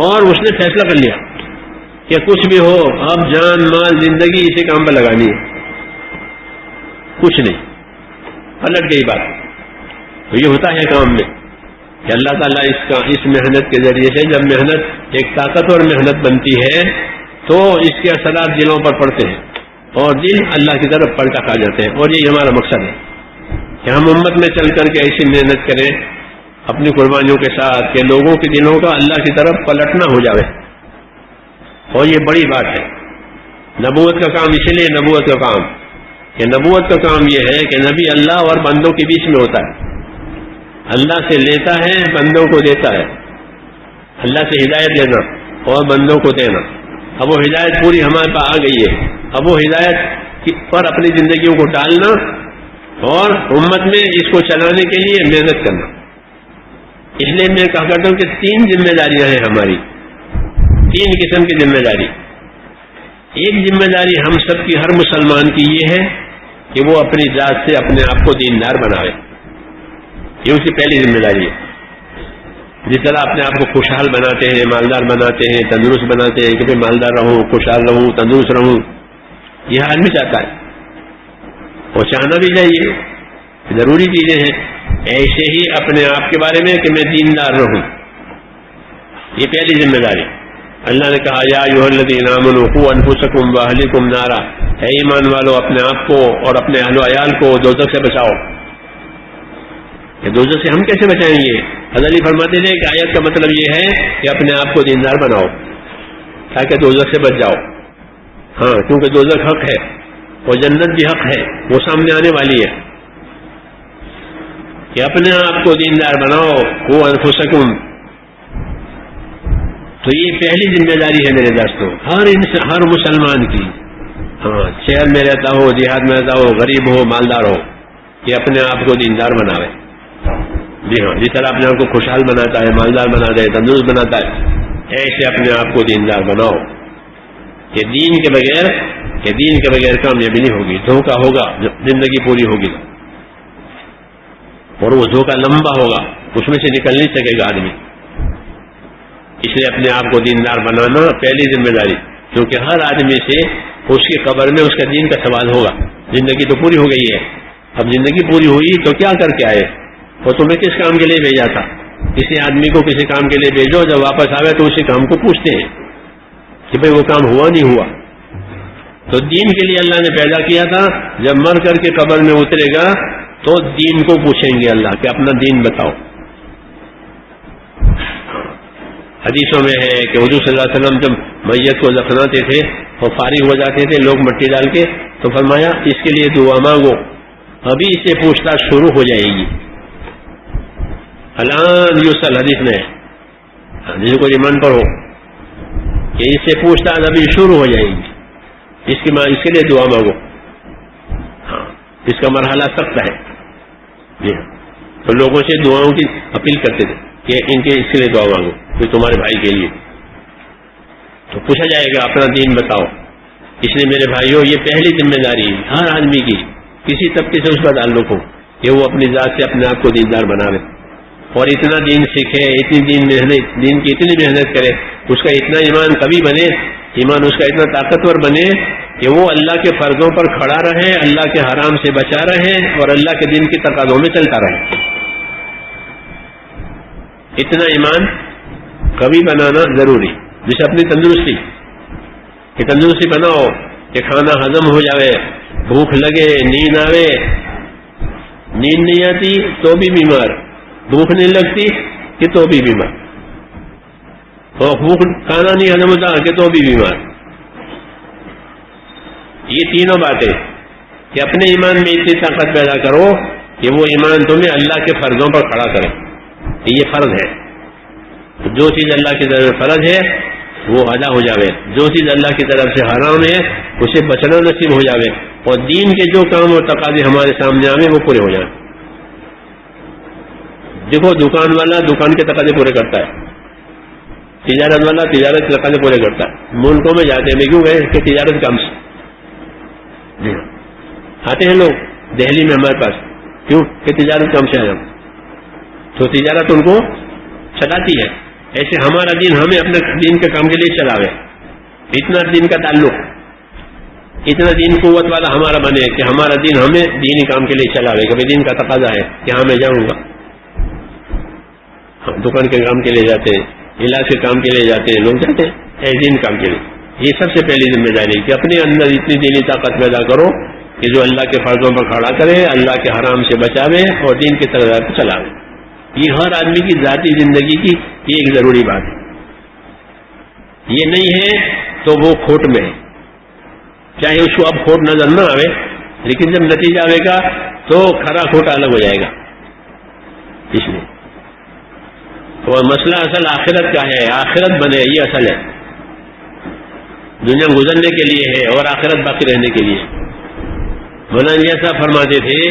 اور اس نے فیصلہ کر لیا کہ کچھ بھی ہو اب جان مال زندگی اسی کام پہ لگانی ہے, کچھ نہیں. پلٹ گئی بات. تو یہ ہوتا ہے کام میں کہ اللہ تعالیٰ اس محنت کے ذریعے سے, جب محنت ایک طاقتور محنت بنتی ہے تو اس کے اثرات دلوں پر پڑتے ہیں, اور دل اللہ کی طرف پلٹا کھا جاتے ہیں. اور یہی ہمارا مقصد ہے کہ ہم امت میں چل کر کے ایسی محنت کریں اپنی قربانیوں کے ساتھ کہ لوگوں کے دلوں کا اللہ کی طرف پلٹنا ہو جاوے. اور یہ بڑی بات ہے. نبوت کا کام اسی لیے نبوت کا کام کہ نبوت کا کام یہ ہے کہ نبی اللہ اور بندوں کے بیچ میں ہوتا ہے. اللہ سے لیتا ہے, بندوں کو دیتا ہے. اللہ سے ہدایت لینا اور بندوں کو دینا. اب وہ ہدایت پوری ہمارے پاس آ گئی ہے, اب وہ ہدایت پر اپنی زندگیوں کو ڈالنا اور امت میں اس کو چلانے کے لیے محنت کرنا. اس لیے میں کہا کرتا ہوں کہ 3 ذمہ داریاں ہیں ہماری, 3 قسم کی ذمہ داری. ایک ذمہ داری ہم سب کی, ہر مسلمان کی یہ ہے کہ وہ اپنی ذات سے اپنے آپ کو دیندار بناوے. یہ اس کی پہلی ذمہ داری ہے. جس طرح اپنے آپ کو خوشحال بناتے ہیں، مالدار بناتے ہیں، تندرست بناتے ہیں کہ میں مالدار رہوں، خوشحال رہوں، تندرست رہوں، یہ آدمی چاہتا ہے اور چاہنا بھی چاہیے، ضروری چیزیں ہیں. ایسے ہی اپنے آپ کے بارے میں کہ میں دیندار رہوں، یہ پہلی ذمہ داری. اللہ نے کہا یا ایھا الذین آمنوا قوا انفسکم واہلکم نارا، اے ایمان والو اپنے آپ کو اور اپنے اہل و عیال کو دوزخ سے بچاؤ. کہ دوزخ سے ہم کیسے بچائیں گے؟ حضرت علی فرماتے تھے کہ آیت کا مطلب یہ ہے کہ اپنے آپ کو دیندار بناؤ تاکہ دوزخ سے بچ جاؤ. ہاں، کیونکہ دوزخ حق ہے اور جنت بھی حق ہے، وہ سامنے آنے والی ہے. کہ اپنے آپ کو دیندار بناؤ، قوا انفسکم. تو یہ پہلی ذمہ داری ہے میرے دوستوں، ہر مسلمان کی. ہاں، شہر میں رہتا ہو، دیہات میں رہتا ہو، غریب ہو، مالدار ہو، کہ اپنے آپ کو دیندار بناوے. جی ہاں، جس طرح اپنے آپ کو خوشحال بناتا ہے، مالدار بناتا ہے، تندرست بناتا ہے، ایسے اپنے آپ کو دیندار بناؤ. کہ دین کے بغیر کامیابی نہیں ہوگی، دھوکہ ہوگا، زندگی پوری ہوگی اور وہ دھوکہ لمبا ہوگا، اس میں سے نکل نہیں سکے گا آدمی. اس لیے اپنے آپ کو دیندار بنانا پہلی ذمہ داری، کیونکہ ہر آدمی سے اس کی قبر میں اس کا دین کا سوال ہوگا. زندگی تو پوری ہو گئی ہے، اب زندگی پوری ہوئی تو کیا کر کے آئے، اور تمہیں کس کام کے لیے بھیجا تھا. کسی آدمی کو کسی کام کے لیے بھیجو، جب واپس آوے تو اسی کام کو پوچھتے ہیں کہ بھئی وہ کام ہوا نہیں ہوا. تو دین کے لیے اللہ نے پیدا کیا تھا، جب مر کر کے قبر میں اترے گا تو دین کو پوچھیں گے اللہ کہ اپنا دین بتاؤ. حدیثوں میں ہے کہ حضور صلی اللہ علیہ وسلم جب میت کو دفناتے تھے اور فارغ ہو جاتے تھے لوگ مٹی ڈال کے، تو فرمایا اس کے لیے دعا مانگو، ابھی اس سے پوچھ تاچھ شروع ہو جائے گی. الان یوسل حدیث میں جس کو ایمان پر ہو کہ اس سے پوچھ تاچھ ابھی شروع ہو جائے گی، اس کے لیے دعا مانگو. ہاں، اس کا مرحلہ سخت ہے. جی ہاں، تو لوگوں سے دعاؤں کی اپیل کرتے تھے کہ ان کے اس کے لیے دعا مانگو، کوئی تمہارے بھائی کے لیے. تو پوچھا جائے گا اپنا دین بتاؤ. اس لیے میرے بھائیوں، یہ پہلی ذمہ داری ہر آدمی کی، کسی طبقے سے اس کا تعلق ہو، کہ وہ اپنی ذات سے اپنے آپ کو دیندار بناوے اور اتنا دین سیکھے، دین کی اتنی محنت کرے، اس کا اتنا ایمان قوی بنے، ایمان اس کا اتنا طاقتور بنے کہ وہ اللہ کے فرضوں پر کھڑا رہے، اللہ کے حرام سے بچا رہے اور اللہ کے دین کی تقاضوں میں چلتا رہے. اتنا ایمان قوی بنانا ضروری. جیسے اپنی تندرستی، کہ تندرستی بناؤ کہ کھانا ہضم ہو جاوے، بھوک لگے، نیند آوے. نیند نہیں آتی تو بھی بیمار، بھوک نہیں لگتی کہ تو بھی بیمار، اور کھانا نہیں ہضم ہوتا کہ تو بھی بیمار. یہ تینوں باتیں کہ اپنے ایمان میں اتنی طاقت پیدا کرو کہ وہ ایمان تمہیں اللہ کے فرضوں پر کھڑا کرے. یہ فرض ہے، جو چیز اللہ کی طرف فرض ہے وہ ادا ہو جاوے، جو چیز اللہ کی طرف سے حرام ہے اسے بچنا نصیب ہو جاوے، اور دین کے جو کام اور تقاضے ہمارے سامنے آوے وہ پورے ہو جائیں. دیکھو، دکان والا دکان کے تقاضے پورے کرتا ہے، تجارت والا تجارت کے تقاضے پورے کرتا ہے. ملکوں میں جاتے ہیں، میں کیوں گئے کہ تجارت کام سے آتے ہیں لوگ دہلی میں ہمارے پاس، کیوں کہ تجارت کام سے آئے ہم، تو تجارت ان کو چلاتی ہے. ایسے ہمارا دین ہمیں اپنے دین کے کام کے لیے چلاوے. اتنا دین کا تعلق، اتنا دین قوت والا ہمارا بنے کہ ہمارا دین ہمیں دینی کام کے لیے چلاوے. کبھی دین کا تقاضا ہے کہ ہاں میں جاؤں گا، ہم دکان کے کام کے لیے جاتے ہیں، علاج کے کام کے لیے جاتے ہیں، لوگ جاتے ہیں دین کام کے لیے. یہ سب سے پہلی ذمہ داری کہ اپنے اندر اتنی دینی طاقت پیدا کرو کہ جو اللہ کے فرضوں پر کھڑا کرے، اللہ کے حرام سے بچاوے اور دین کی طرف کو چلاوے. یہ ہر آدمی کی ذاتی زندگی کی یہ ایک ضروری بات ہے. یہ نہیں ہے تو وہ کھوٹ میں ہے، چاہے اس کو اب کھوٹ نظر نہ آوے، لیکن جب نتیجہ آئے گا تو کھرا کھوٹا الگ ہو جائے گا. اس لیے اور مسئلہ اصل آخرت کا ہے، آخرت بنے، یہ اصل ہے. دنیا گزرنے کے لیے ہے اور آخرت باقی رہنے کے لیے. مولانا ایسا فرماتے تھے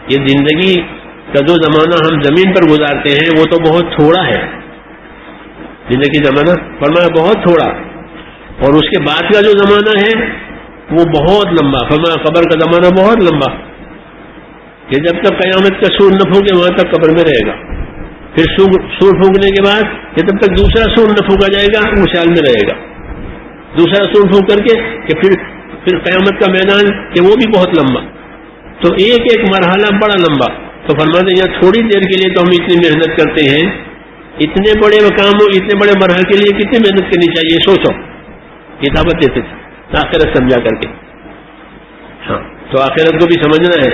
یہ زندگی کا جو زمانہ ہم زمین پر گزارتے ہیں وہ تو بہت تھوڑا ہے. زندگی زمانہ فرمایا بہت تھوڑا، اور اس کے بعد کا جو زمانہ ہے وہ بہت لمبا. فرمایا قبر کا زمانہ بہت لمبا، کہ جب تک قیامت کا سور نہ پھونکے وہاں تک قبر میں رہے گا، پھر سور پھونکنے کے بعد کہ تب تک دوسرا سور نہ پھونکا جائے گا وہ خیال میں رہے گا، دوسرا سور پھونک کر کے کہ پھر قیامت کا میدان کہ وہ بھی بہت لمبا، تو ایک ایک مرحلہ بڑا لمبا. تو فرماتے ہیں یہاں تھوڑی دیر کے لیے تو ہم اتنی محنت کرتے ہیں، اتنے بڑے مقام اتنے بڑے مرحلے کے لیے کتنی محنت کرنی چاہیے، سوچو. یہ دعوت دیتے تھے آخرت سمجھا کر کے. ہاں تو آخرت کو بھی سمجھنا ہے،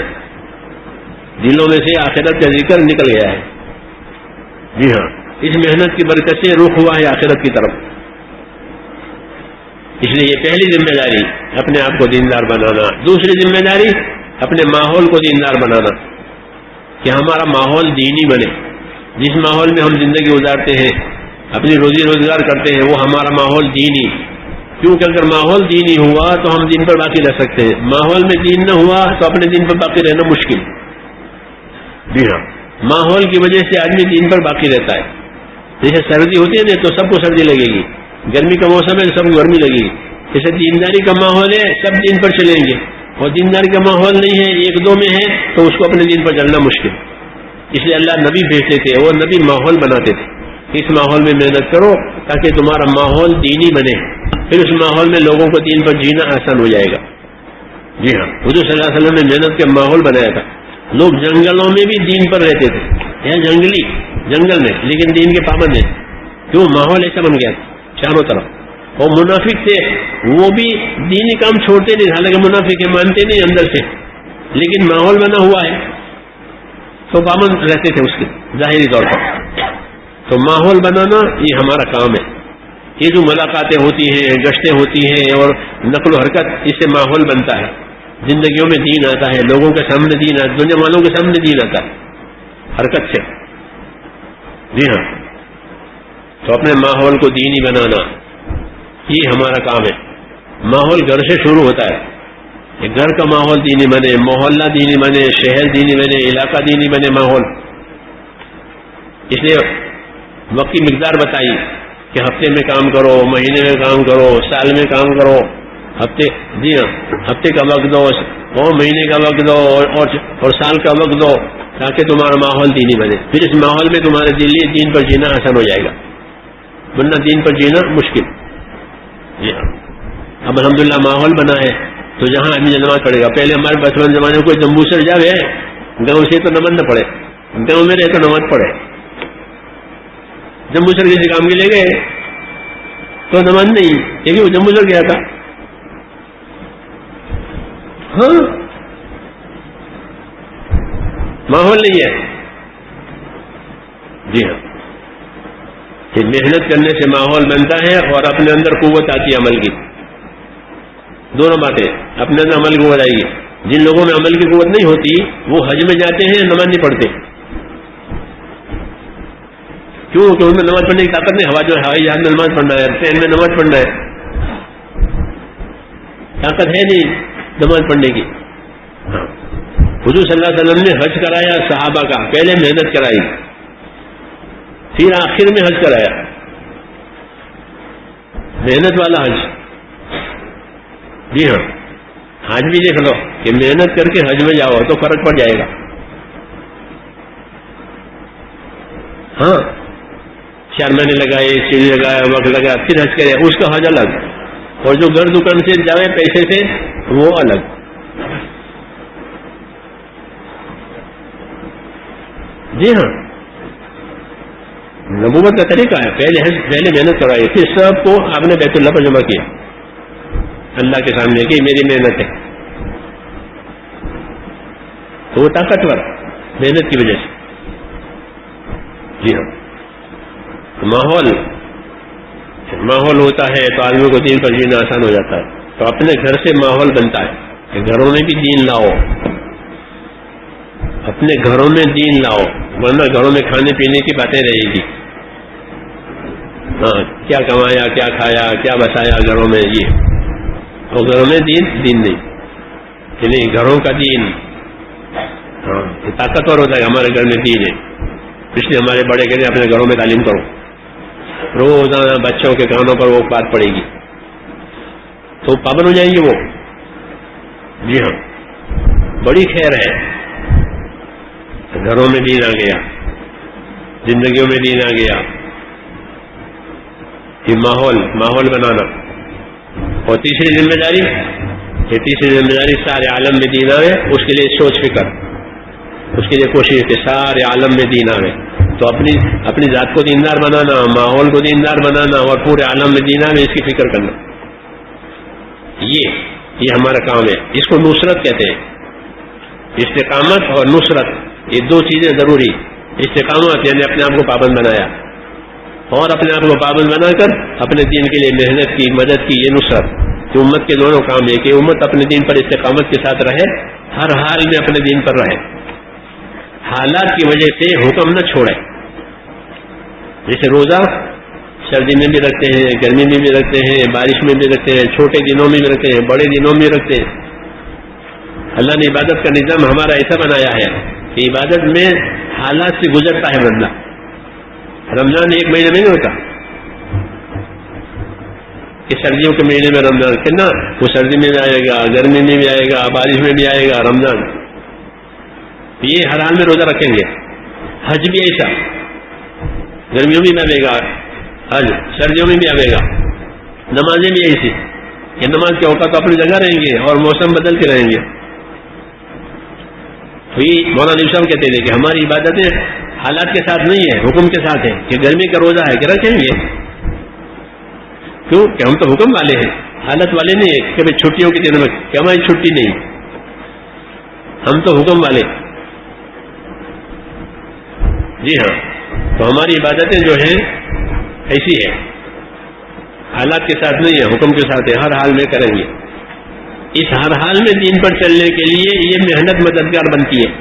دلوں میں سے آخرت کا ذکر نکل گیا ہے. جی ہاں، اس محنت کی برکت سے رخ ہوا ہے آخرت کی طرف. اس لیے یہ پہلی ذمہ داری اپنے آپ کو دیندار بنانا. دوسری ذمہ داری اپنے ماحول کو دیندار بنانا، کہ ہمارا ماحول دینی بنے. جس ماحول میں ہم زندگی گزارتے ہیں، اپنی روزی روزگار کرتے ہیں، وہ ہمارا ماحول دینی. کیونکہ اگر ماحول دینی ہوا تو ہم دین پر باقی رہ سکتے ہیں، ماحول میں دین نہ ہوا تو اپنے دین پر باقی رہنا مشکل. جی ہاں، ماحول کی وجہ سے آدمی دین پر باقی رہتا ہے. جیسے سردی ہوتی ہے نا تو سب کو سردی لگے گی، گرمی کا موسم ہے سب کو گرمی لگے گی. جیسے دینداری کا ماحول ہے سب دین پر چلیں گے، اور دینداری کا ماحول نہیں ہے، ایک دو میں ہے تو اس کو اپنے دین پر چلنا مشکل. اس لیے اللہ نبی بھیجتے تھے، وہ نبی ماحول بناتے تھے. اس ماحول میں محنت کرو تاکہ تمہارا ماحول دینی بنے، پھر اس ماحول میں لوگوں کو دین پر جینا آسان ہو جائے گا. جی ہاں، حضور صلی اللہ علیہ وسلم نے محنت کا ماحول بنایا تھا. لوگ جنگلوں میں بھی دین پر رہتے تھے، یہ جنگلی جنگل میں، لیکن دین کے پابند ہیں. کیوں؟ ماحول ایسا بن گیا چاروں طرف. اور منافق تھے وہ بھی دینی کام چھوڑتے نہیں، حالانکہ منافق ہے مانتے نہیں اندر سے، لیکن ماحول بنا ہوا ہے تو پابند رہتے تھے اس کے ظاہری طور پر. تو ماحول بنانا یہ ہمارا کام ہے. یہ جو ملاقاتیں ہوتی ہیں، گشتیں ہوتی ہیں اور نقل و حرکت، اس سے ماحول بنتا ہے، زندگیوں میں دین آتا ہے، لوگوں کے سامنے دین آتا ہے، دنیا والوں کے سامنے دین آتا ہے حرکت سے. جی ہاں، تو اپنے ماحول کو دینی بنانا یہ ہمارا کام ہے. ماحول گھر سے شروع ہوتا ہے، کہ گھر کا ماحول دینی بنے، محلہ دینی بنے، شہر دینی بنے، علاقہ دینی بنے ماحول. اس لیے وقت کی مقدار بتائی کہ ہفتے میں کام کرو، مہینے میں کام کرو، سال میں کام کرو. ہفتے، جی ہاں، ہفتے کا وقت دو اور مہینے کا وقت دو اور سال کا وقت دو تاکہ تمہارا ماحول دینی بنے. پھر اس ماحول میں تمہارے دین پر جینا آسان ہو جائے گا، ورنہ دین پر جینا مشکل. جی ہاں، اب الحمدللہ ماحول بنا ہے تو جہاں آدمی نماز پڑھے گا. پہلے ہمارے بچپن زمانے میں کوئی جمبوسر جاوے گاؤں سے تو نماز نہ پڑھے، گاؤں میں رہے تو نماز پڑھے. جمبوسر کسی کام کے لے گئے تو نماز نہیں، کیونکہ وہ جمبوسر گیا تھا. ہاں، ماحول نہیں ہے. جی ہاں، کہ محنت کرنے سے ماحول بنتا ہے اور اپنے اندر قوت آتی ہے عمل کی. دونوں باتیں، اپنے اندر عمل کی قوت آئے گی. جن لوگوں میں عمل کی قوت نہیں ہوتی وہ حج میں جاتے ہیں، نماز نہیں پڑھتے. کیوں؟ کہ ان میں نماز پڑھنے کی طاقت نہیں. ہوائی جہاز میں نماز پڑھنا ہے، ٹرین میں نماز پڑھنا ہے، طاقت ہے نہیں نماز پڑھنے کی. ہاں، حضور صلی اللہ علیہ وسلم نے حج کرایا صحابہ کا، پہلے محنت کرائی، پھر آخر میں حج کرایا، محنت والا حج. جی ہاں، حج بھی دیکھ لو کہ محنت کر کے حج میں جاؤ تو فرق پڑ جائے گا. ہاں، 4 مہینے لگائے، سیڑھی لگایا، وقت لگایا، پھر حج کرے، اس کا حج الگ. اور جو گھر دکان سے جائے پیسے سے وہ الگ. جی ہاں، نبوت کا طریقہ ہے، پہلے محنت کرائی، پھر سب کو آپ نے بیت اللہ پر جمع کیا اللہ کے سامنے کہ میری محنت ہے. تو وہ طاقتور محنت کی وجہ سے. جی ہاں، ماحول ہوتا ہے تو آدمی کو دین پر جینا آسان ہو جاتا ہے. تو اپنے گھر سے ماحول بنتا ہے کہ گھروں میں بھی دین لاؤ، اپنے گھروں میں دین لاؤ، ورنہ گھروں میں کھانے پینے کی باتیں رہے گی. ہاں، کیا کمایا، کیا کھایا، کیا بسایا گھروں میں، یہ. اور گھروں میں دین نہیں کہ نہیں، گھروں کا دین. ہاں، طاقتور ہوتا ہے ہمارے گھر میں دین ہے، اس لیے ہمارے بڑے کہتے ہیں اپنے گھروں میں تعلیم کرو. روزانہ بچوں کے کانوں پر وہ بات پڑے گی تو پابند ہو جائیں گے وہ. جی ہاں، بڑی خیر ہے گھروں میں دین آ گیا. زندگیوں میں دین آ گیا. یہ ماحول بنانا. اور تیسری ذمہ داری سارے عالم میں دین آئے، اس کے لیے سوچ فکر، اس کے لیے کوشش کہ سارے عالم میں دین آئے. تو اپنی ذات کو دیندار بنانا، ماحول کو دیندار بنانا اور پورے عالم میں دین آئے اس کی فکر کرنا، یہ ہمارا کام ہے. اس کو نصرت کہتے ہیں. استقامت اور نصرت یہ دو چیزیں ضروری. استقامت یعنی اپنے آپ کو پابند بنایا، اور اپنے آپ کو پابند بنا کر اپنے دین کے لیے محنت کی، مدد کی، یہ نصرت. کہ امت کے دونوں کام ہے کہ امت اپنے دین پر استقامت کے ساتھ رہے، ہر حال میں اپنے دین پر رہے، حالات کی وجہ سے حکم نہ چھوڑے. جیسے روزہ سردی میں بھی رکھتے ہیں، گرمی میں بھی رکھتے ہیں، بارش میں بھی رکھتے ہیں، چھوٹے دنوں میں بھی رکھتے ہیں، بڑے دنوں میں رکھتے ہیں. اللہ نے عبادت کا نظام ہمارا ایسا بنایا ہے کہ عبادت میں حالات سے گزرتا ہے بندہ. رمضان ایک مہینے میں نہیں ہوتا کہ سردیوں کے مہینے میں رمضان کہنا، وہ سردی میں بھی آئے گا، گرمی میں بھی آئے گا، بارش میں بھی آئے گا رمضان. یہ ہر حال میں روزہ رکھیں گے. حج بھی ایسا، گرمیوں میں بھی آئے گا حج، سردیوں میں بھی آئے گا. نمازیں بھی ایسی کہ نماز کے اوقات اپنی جگہ رہیں گے اور موسم بدلتے رہیں گے. تو یہ مولانا صاحب کہتے تھے کہ ہماری عبادتیں حالات کے ساتھ نہیں ہے، حکم کے ساتھ ہے. کہ گرمی کا روزہ ہے کہ رکھیں گے، کیوں کہ ہم تو حکم والے ہیں، حالت والے نہیں ہے کہ بھائی چھٹیوں کے دنوں میں کہ ہماری چھٹی نہیں، ہم تو حکم والے. جی ہاں، تو ہماری عبادتیں جو ہیں ایسی ہے، حالات کے ساتھ نہیں ہے، حکم کے ساتھ ہے، ہر حال میں کریں گے. اس ہر حال میں دین پر چلنے کے لیے یہ محنت مددگار بنتی ہے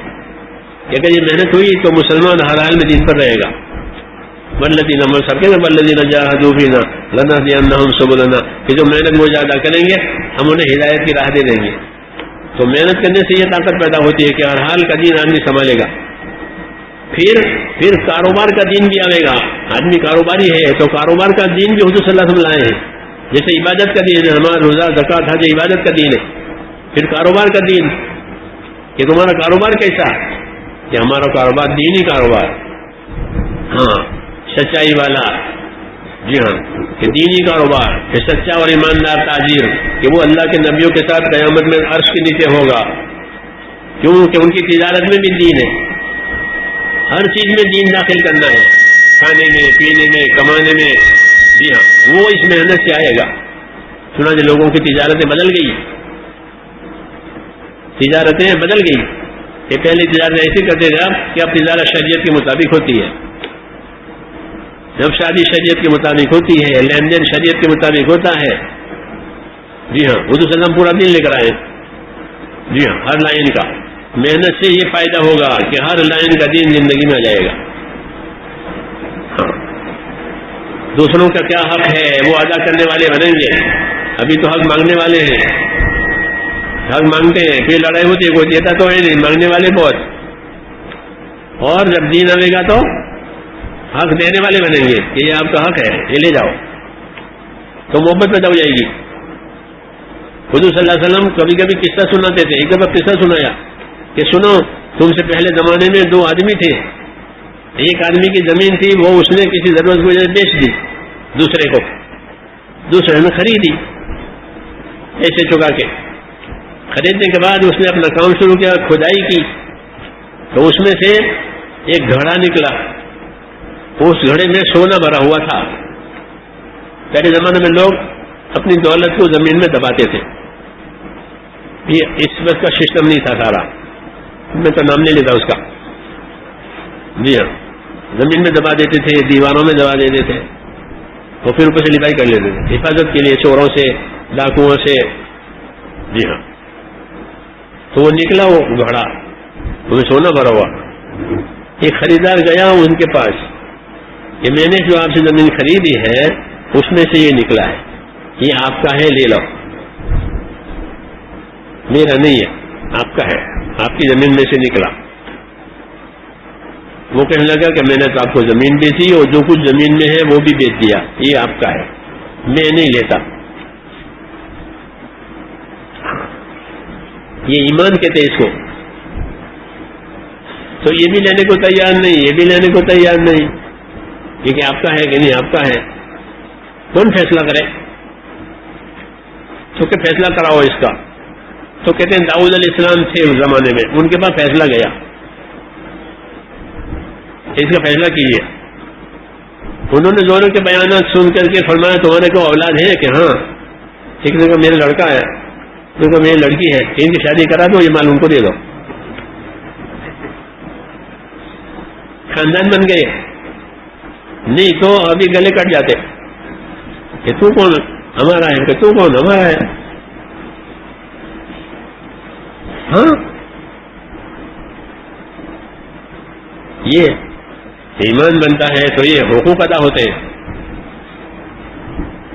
کہ اگر یہ محنت ہوئی تو مسلمان ہر حال میں دین پر رہے گا. والذین سب کے والذین جاہدوا فینا لنہدینہم سبلنا، کہ جو محنت مجاہدہ کریں گے ہم انہیں ہدایت کی راہ دے دیں گے. تو محنت کرنے سے یہ طاقت پیدا ہوتی ہے کہ ہر حال کا دین آدمی سنبھالے گا. پھر کاروبار کا دین بھی آئے گا. آدمی کاروباری ہے تو کاروبار کا دین بھی حضور صلی اللہ علیہ وسلم لائے ہیں. جیسے عبادت کا دین ہے، نماز، روزہ، زکوٰۃ، حج عبادت کا دین ہے. پھر کاروبار کا دین کہ تمہارا کاروبار کیسا، کہ ہمارا کاروبار دینی کاروبار، ہاں سچائی والا. جی ہاں، کہ دینی کاروبار، کہ سچا اور ایماندار تاجر، کہ وہ اللہ کے نبیوں کے ساتھ قیامت میں عرش کے نیچے ہوگا. کیوں کہ ان کی تجارت میں بھی دین ہے. ہر چیز میں دین داخل کرنا ہے، کھانے میں، پینے میں، کمانے میں. جی ہاں، وہ اس محنت سے آئے گا. چنانچہ لوگوں کی تجارتیں بدل گئی، تجارتیں بدل گئی. کہ پہلے تجارت ایسی کرتے تھے کہ اب تجارت شریعت کے مطابق ہوتی ہے. جب شادی شریعت کے مطابق ہوتی ہے، لین دین شریعت کے مطابق ہوتا ہے. جی ہاں، حضور صلی اللہ علیہ وسلم پورا دین لے کر آئے. جی ہاں، ہر لائن کا محنت سے یہ فائدہ ہوگا کہ ہر لائن کا دین زندگی میں آ جائے گا. ہاں، دوسروں کا کیا حق ہے وہ ادا کرنے والے بنیں گے. ابھی تو حق مانگنے والے ہیں، حق مانگتے ہیں، پھر لڑائی ہوتی ہے، کوئی دیتا تو ہے نہیں، مانگنے والے بہت. اور جب دین آئے گا تو حق دینے والے بنیں گے کہ یہ آپ کا حق ہے، یہ لے جاؤ. تو محبت پیدا ہو جائے گی. حضور صلی اللہ علیہ وسلم کبھی کبھی قصہ سناتے تھے. ایک دفعہ قصہ سنایا کہ سنو، تم سے پہلے زمانے میں دو آدمی تھے. ایک آدمی کی زمین تھی، وہ اس نے کسی ضرورت کی وجہ سے بیچ دی دوسرے کو، دوسرے نے خریدی. ایسے چکا کے خریدنے کے بعد اس نے اپنا کام شروع کیا، کھدائی کی. تو اس میں سے ایک گھڑا نکلا. اس گھڑے میں سونا بھرا ہوا تھا. پہلے زمانے میں لوگ اپنی دولت کو زمین میں دباتے تھے. یہ اس وقت کا سسٹم نہیں تھا سارا، میں تو نام نہیں لیتا اس کا. جی ہاں، زمین میں دبا دیتے تھے، دیواروں میں دبا دیتے تھے، اور پھر اوپر سے لپائی کر لیتے تھے حفاظت کے لیے چوروں سے، ڈاکوؤں سے. جی ہاں، تو وہ نکلا وہ گھڑا، وہ سونا بھرا ہوا. ایک خریدار گیا ان کے پاس کہ میں نے جو آپ سے زمین خریدی ہے اس میں سے یہ نکلا ہے، یہ آپ کا ہے، لے لو. میرا نہیں ہے، آپ کا ہے، آپ کی زمین میں سے نکلا. وہ کہنے لگا کہ میں نے تو آپ کو زمین بیچی اور جو کچھ زمین میں ہے وہ بھی بیچ دیا، یہ آپ کا ہے، میں نہیں لیتا. یہ ایمان کہتے ہیں اس کو. تو یہ بھی لینے کو تیار نہیں، یہ بھی لینے کو تیار نہیں، یہ کہ آپ کا ہے کہ نہیں آپ کا ہے، کون فیصلہ کرے؟ تو کہ فیصلہ کراؤ اس کا. تو کہتے ہیں داؤد علیہ السلام تھے اس زمانے میں، ان کے پاس فیصلہ گیا، اس کا فیصلہ کیجیے. انہوں نے دونوں کے بیانات سن کر کے فرمایا تمہارے کو اولاد ہے کہ ہاں؟ ایک نے کہا میرا لڑکا ہے، ایک نے کہا میری لڑکی ہے، ان کی شادی کرا دو، یہ مال ان کو دے دو. خاندان بن گئے. نہیں تو ابھی گلے کٹ جاتے کہ تو کون ہمارا ہے، کہ تو کون ہمارا ہے. ہاں یہ ایمان بنتا ہے تو یہ حقوق ادا ہوتے ہیں،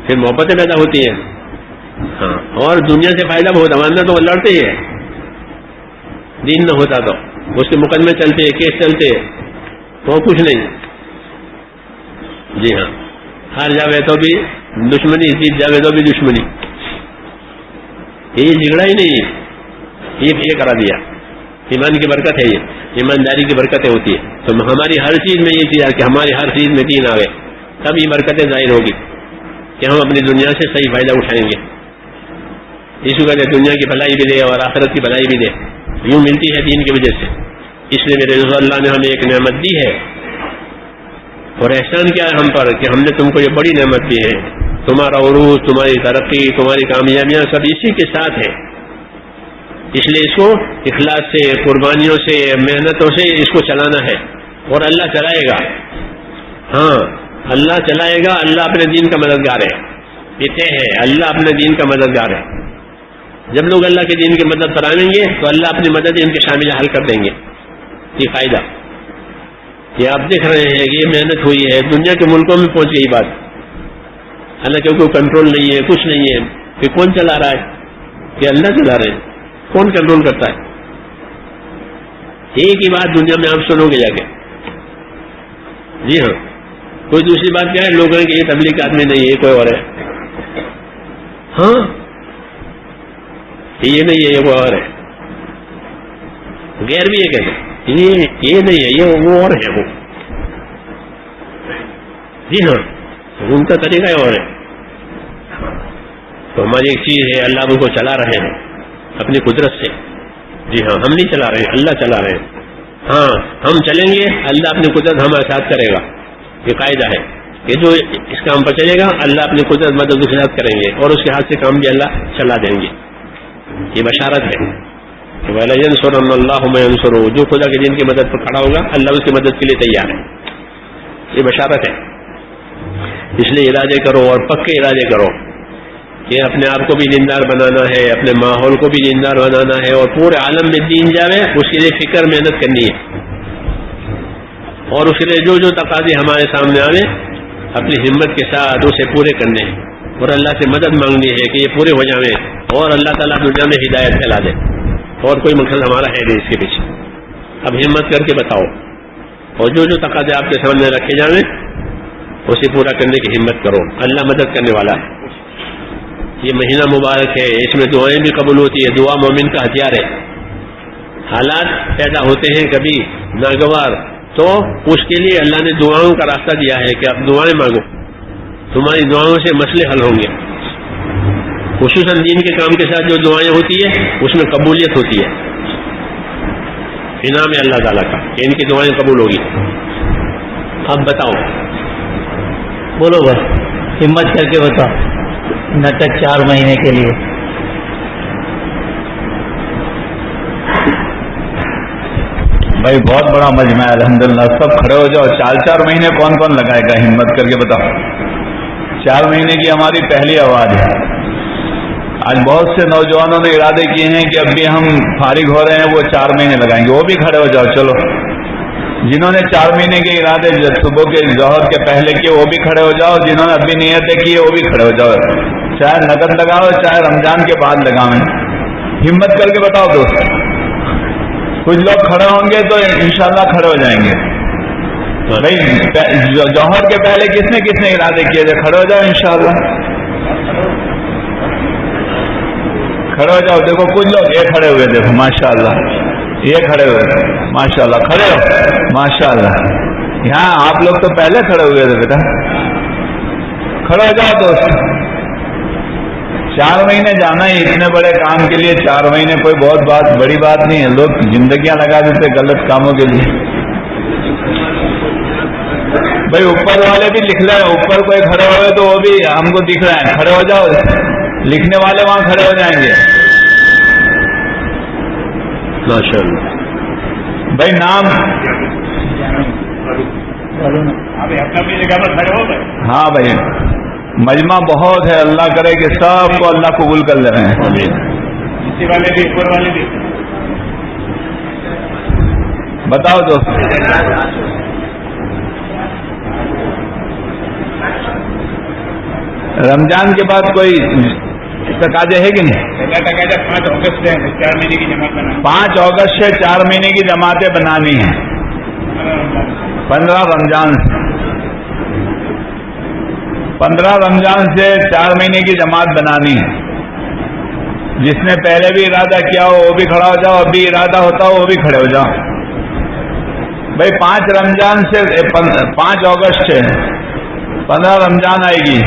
پھر محبتیں پیدا ہوتی ہیں. ہاں اور دنیا سے فائدہ بہت، ورنہ تو وہ لڑتے ہی ہے. دین نہ ہوتا تو اس کے مقدمے چلتے ہیں، کیس چلتے ہیں، تو کچھ نہیں. جی ہاں، ہار جاوے تو بھی دشمنی، جیت جاوے تو بھی دشمنی. یہ جھگڑا ہی نہیں ہے، یہ کرا دیا. ایمان کی برکت ہے، یہ ایمانداری کی برکتیں ہوتی ہے. تو ہماری ہر چیز میں یہ چیز ہے کہ ہماری ہر چیز میں دین آ گئے، تب یہ برکتیں ظاہر ہوگی کہ ہم اپنی دنیا سے صحیح فائدہ اٹھائیں گے. اس کو دنیا کی بھلائی بھی دے اور آخرت کی بھلائی بھی دے، یوں ملتی ہے دین کی وجہ سے. اس لیے میرے رسول اللہ نے ہمیں ایک نعمت دی ہے، اور احسان کیا ہے ہم پر کہ ہم نے تم کو یہ بڑی نعمت دی ہے. تمہارا عروج، تمہاری ترقی، تمہاری کامیابیاں سب اسی کے ساتھ ہیں. اس لیے اس کو اخلاص سے، قربانیوں سے، محنتوں سے اس کو چلانا ہے، اور اللہ چلائے گا. ہاں اللہ چلائے گا. اللہ اپنے دین کا مددگار ہے، یہ طے ہے. اللہ اپنے دین کا مددگار ہے. جب لوگ اللہ کے دین کی مدد پر آئیں گے تو اللہ اپنی مدد ان کے شامل حل کر دیں گے. یہ فائدہ یہ آپ دیکھ رہے ہیں کہ یہ محنت ہوئی ہے، دنیا کے ملکوں میں پہنچ گئی بات. حالانکہ کوئی کنٹرول نہیں ہے، کچھ نہیں ہے. کہ کون چلا رہا ہے؟ کہ اللہ چلا رہے ہیں. کون کنٹرول کرتا ہے؟ ایک ہی بات دنیا میں آپ سنو گے جا کے. جی ہاں. کوئی دوسری بات کیا ہے؟ لوگ ہیں کہ یہ تبلیغ آدمی نہیں ہے، کوئی اور ہے. ہاں یہ نہیں ہے، یہ کوئی اور ہے. غیر بھی یہ کہتے ہیں یہ نہیں ہے، یہ وہ اور ہے. وہ جی ہاں ان کا طریقہ اور ہے. تو ہماری ایک چیز ہے، اللہ ان کو چلا رہے ہیں اپنی قدرت سے. جی ہاں ہم نہیں چلا رہے ہیں، اللہ چلا رہے ہیں. ہاں ہم چلیں گے، اللہ اپنی قدرت ہمارے ساتھ کرے گا. یہ قاعدہ ہے کہ جو اس کام پر چلے گا اللہ اپنی قدرت مدد کے ساتھ کریں گے، اور اس کے ہاتھ سے کام بھی اللہ چلا دیں گے. یہ بشارت ہے کہ وَلَيَنْصُرَنَّ اللَّهُ مَن يَنْصُرُهُ، جو خدا کے دین کی مدد پر کھڑا ہوگا اللہ اس کی مدد کے لیے تیار ہے. یہ بشارت ہے. اس لیے ارادے کرو اور پکے ارادے کرو کہ اپنے آپ کو بھی دیندار بنانا ہے، اپنے ماحول کو بھی دیندار بنانا ہے، اور پورے عالم میں دین جاوے اس کے لیے فکر محنت کرنی ہے. اور اس کے لیے جو جو تقاضے ہمارے سامنے آوے اپنی ہمت کے ساتھ اسے پورے کرنے ہیں، اور اللہ سے مدد مانگنی ہے کہ یہ پورے ہو جائیں، اور اللہ تعالیٰ دنیا میں ہدایت پھیلا دے. اور کوئی مقصد ہمارا ہے نہیں اس کے پیچھے. اب ہمت کر کے بتاؤ، اور جو جو تقاضے آپ کے سامنے رکھے جائیں اسے پورا کرنے کی ہمت کرو. اللہ مدد کرنے والا ہے. یہ مہینہ مبارک ہے، اس میں دعائیں بھی قبول ہوتی ہے. دعا مومن کا ہتھیار ہے. حالات پیدا ہوتے ہیں کبھی ناگوار، تو اس کے لیے اللہ نے دعاؤں کا راستہ دیا ہے کہ اب دعائیں مانگو، تمہاری دعاؤں سے مسئلے حل ہوں گے. خصوصاً دین کے کام کے ساتھ جو دعائیں ہوتی ہے اس میں قبولیت ہوتی ہے. انعام ہے اللہ تعالیٰ کا کہ ان کی دعائیں قبول ہوگی. اب بتاؤ، بولو بس ہمت کر کے بتاؤ. نٹک 4 مہینے کے لیے بھائی بہت بڑا مجمع ہے الحمدللہ. سب کھڑے ہو جاؤ. 4 مہینے کون کون لگائے گا؟ ہمت کر کے بتاؤ. 4 مہینے کی ہماری پہلی آواز ہے. آج بہت سے نوجوانوں نے ارادے کیے ہیں کہ اب بھی ہم فارغ ہو رہے ہیں، وہ 4 مہینے لگائیں گے. وہ بھی کھڑے ہو جاؤ. چلو جنہوں نے 4 مہینے کے ارادے صبح کے ظہر کے پہلے کیے وہ بھی کھڑے ہو جاؤ. جنہوں نے ابھی نیتیں کی وہ بھی کھڑے ہو جاؤ. چاہے نقد لگاؤ چاہے رمضان کے بعد لگاؤں. ہمت کر کے بتاؤ دوست. کچھ لوگ کھڑے ہوں گے تو انشاءاللہ کھڑے ہو جائیں گے. بھائی جوہر کے پہلے کس نے ارادے کیے تھے؟ کھڑے ہو جاؤ انشاءاللہ. کھڑے ہو جاؤ. دیکھو کچھ لوگ یہ کھڑے ہوئے، دیکھو ماشاءاللہ. یہ کھڑے ہوئے ماشاءاللہ, کھڑے ہو ماشاءاللہ. یہاں آپ لوگ تو پہلے کھڑے ہوئے تھے بیٹا, کھڑے ہو جاؤ دوست. 4 مہینے جانا ہے اتنے بڑے کام کے لیے, 4 مہینے کوئی بہت بڑی بات نہیں ہے. لوگ زندگیاں لگا دیتے غلط کاموں کے لیے. بھائی اوپر والے بھی لکھ رہے ہیں, اوپر کوئی کھڑے ہوئے تو وہ بھی ہم کو دکھ رہے ہیں, کھڑے ہو جاؤ. لکھنے والے وہاں کھڑے ہو جائیں گے. ماشاءاللہ. بھائی نام اپنی جگہ پر کھڑے ہو گئے. ہاں بھائی مجمع بہت ہے, اللہ کرے کہ سب کو اللہ قبول کر لے رہے ہیں. نیچے والے بھی اوپر والے بھی. بتاؤ دوست, رمضان کے بعد کوئی تقاضے ہے کہ نہیں؟ 5 اگست سے 4 مہینے کی جماعت بنانی. 5 اگست سے 4 مہینے کی جماعتیں بنانی ہیں. 15 رمضان سے 4 مہینے کی جماعت بنانی ہے. جس نے پہلے بھی ارادہ کیا ہو وہ بھی کھڑا ہو جاؤ, اب بھی ارادہ ہوتا ہو وہ بھی کھڑے ہو جاؤ. بھائی 5 رمضان سے 5 اگست سے 15 رمضان آئے گی,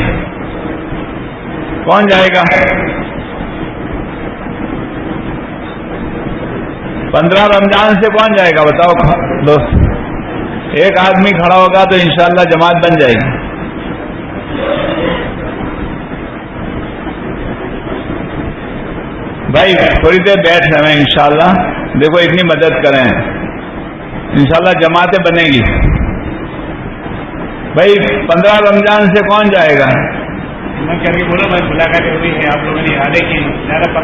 کون جائے گا؟ 15 رمضان سے کون جائے گا بتاؤ دوست. ایک آدمی کھڑا ہوگا تو انشاءاللہ جماعت بن جائے گی. بھائی تھوڑی دیر بیٹھ رہے ہیں انشاءاللہ, دیکھو اتنی مدد کریں, انشاءاللہ جماعتیں بنے گی. بھائی 15 رمضان سے کون جائے گا؟ بولو بھائی ملاقاتیں ہوئی ہیں, آپ لوگوں نے ارادے کی.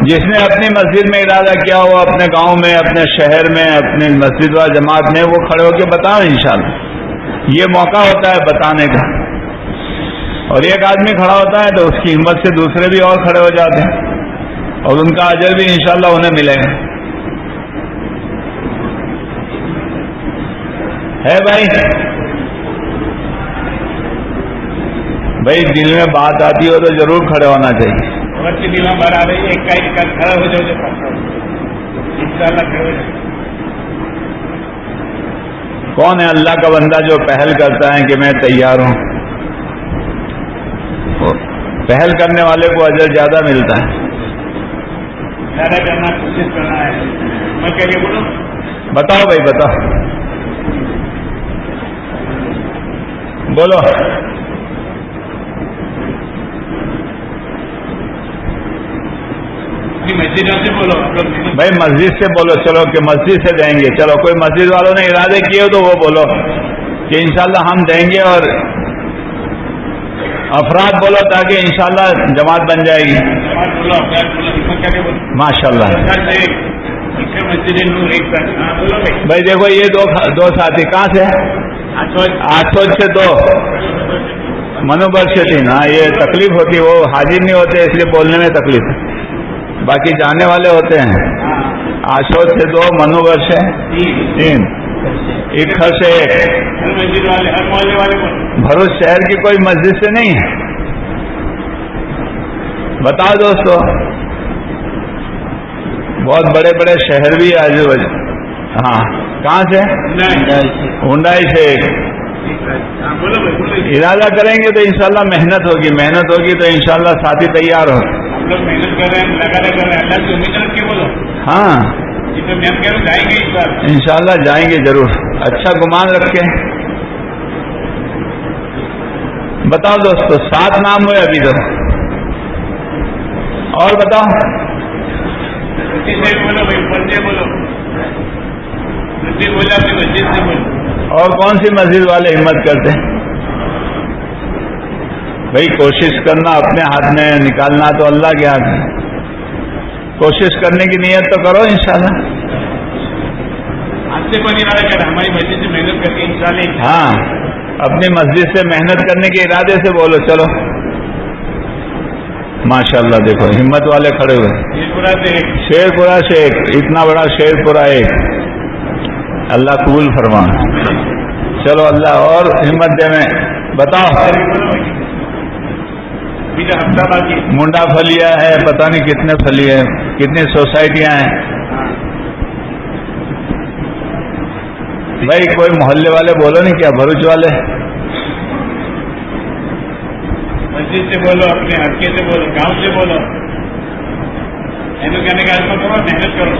جس نے اپنی مسجد میں ارادہ کیا ہو, اپنے گاؤں میں, اپنے شہر میں, اپنی مسجد و جماعت میں, وہ کھڑے ہو کے بتائیں انشاءاللہ. یہ موقع ہوتا ہے بتانے کا. اور ایک آدمی کھڑا ہوتا ہے تو اس کی ہمت سے دوسرے بھی اور کھڑے ہو جاتے ہیں, اور ان کا اجر بھی انشاءاللہ انہیں ملے گا. ہے بھائی دل میں بات آتی ہو تو ضرور کھڑے ہونا چاہیے. وقت کی دل میں بات آ رہی ہے, ایک کا کھڑا ہو جاؤ انشاءاللہ کھڑے ہو جائے. کون ہے اللہ کا بندہ جو پہل کرتا ہے کہ میں تیار ہوں؟ پہل کرنے والے کو اجر زیادہ ملتا ہے. زیادہ کرنا, کوشش کرنا ہے. میں کہہ کے بولوں, بتاؤ بھائی بتاؤ, بولو. مسجدوں سے بولو بھائی, مسجد سے بولو. چلو کہ مسجد سے دیں گے. چلو کوئی مسجد والوں نے ارادے کیے ہو تو وہ بولو کہ انشاءاللہ ہم دیں گے, اور افراد بولو تاکہ انشاءاللہ جماعت بن جائے گی. ماشاءاللہ. بھائی دیکھو یہ دو ساتھی کہاں سے ہیں؟ 800 سے 2 منوبر سے 3. ہاں یہ تکلیف ہوتی ہے, وہ حاضر نہیں ہوتے اس لیے بولنے میں تکلیف ہے, باقی جانے والے ہوتے ہیں. 800 سے 2 منوبر سے 3 ایک گھر سے 1. بھروس شہر کی کوئی مسجد سے نہیں ہے؟ بتاؤ دوستو. بہت بڑے بڑے شہر بھی آجو بجو. ہاں کہاں سے؟ ہنڈائی سے. ارادہ کریں گے تو انشاءاللہ محنت ہوگی, محنت ہوگی تو انشاءاللہ ساتھی تیار ہو. محنت کر رہے ہیں, لگانے کر رہے ہیں, اللہ سے امید رکھ کے بولو. ہاں محنت کر جائیں گے انشاءاللہ, جائیں گے ضرور. اچھا گمان رکھیں. بتاؤ دوستو, 7 نام ہوئے ابھی تک, اور بتاؤ. بولو بھائی, پڑھتے بولو. مسجد بولا اپنی مسجد سے بولو. اور کون سی مسجد والے ہمت کرتے ہیں؟ بھائی کوشش کرنا اپنے ہاتھ میں, نکالنا تو اللہ کے ہاتھ میں. کوشش کرنے کی نیت تو کرو انشاءاللہ. آج سے بنی رہا کر ہماری مسجد سے محنت کر کے انشاءاللہ. ہاں اپنی مسجد سے محنت کرنے کے ارادے سے بولو. چلو ماشاءاللہ. دیکھو ہمت والے کھڑے ہوئے. شیر پورہ سے 1, اتنا بڑا شیر پورہ 1. اللہ قبول فرما. چلو اللہ اور ہمت دے. میں بتاؤ, منڈا پھلیا ہے, پتہ نہیں کتنے پھلی ہے, کتنی سوسائٹیاں ہیں. بھائی کوئی محلے والے بولو نہیں کیا بھروچ والے؟ مسجد سے بولو، اپنے حلقے سے بولو، گاؤں سے بولو، کہنے کا ایسا کرو، محنت کرو.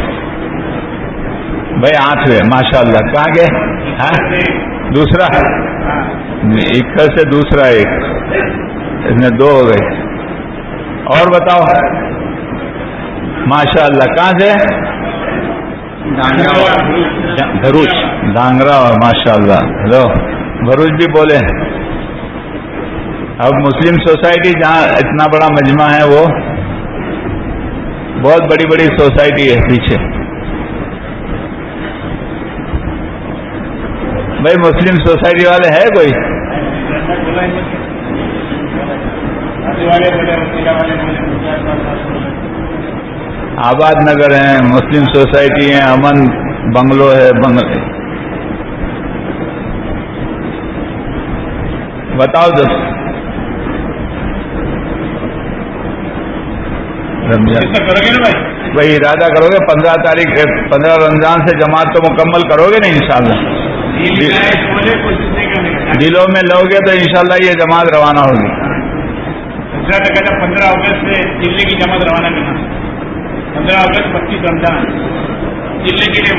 بھائی 8ویں ماشاء اللہ. کہاں گئے؟ ہاں دوسرا ایک سے دوسرا ایک، اس میں 2 ہو گئے. اور بتاؤ ماشاء اللہ. کہاں سے؟ بھروچ. ڈانگرا. ماشاء اللہ. ہلو بھروچ بھی بولے. اب مسلم سوسائٹی جہاں اتنا بڑا مجمع ہے، وہ بہت بڑی بڑی سوسائٹی ہے پیچھے. بھائی مسلم سوسائٹی والے ہے کوئی؟ آباد نگر ہیں، مسلم سوسائٹی ہیں، امن بنگلو ہے. بتاؤ دوست. بھائی ارادہ کرو گے 15 تاریخ 15 رمضان سے جماعت تو مکمل کرو گے نہیں انشاءاللہ؟ دلوں میں لو گے تو انشاءاللہ یہ جماعت روانہ ہوگی. 15 اگست سے ضلع کی جماعت روانہ کرنا. 15 اگست 25 رمضان ضلع کے لیے.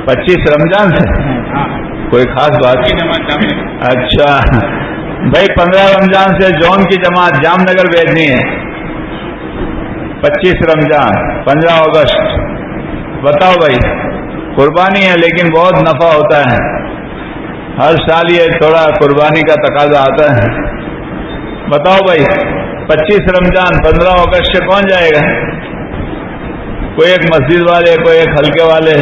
25 رمضان سے کوئی خاص بات؟ اچھا بھائی 15 رمضان سے جون کی جماعت جام نگر بھیجنی ہے. 25 رمضان 15 اگست. بتاؤ بھائی قربانی ہے لیکن بہت نفع ہوتا ہے. ہر سال یہ تھوڑا قربانی کا تقاضا آتا ہے. بتاؤ بھائی 25 رمضان 15 اگست سے کون جائے گا؟ کوئی ایک مسجد والے، کوئی ایک حلقے والے.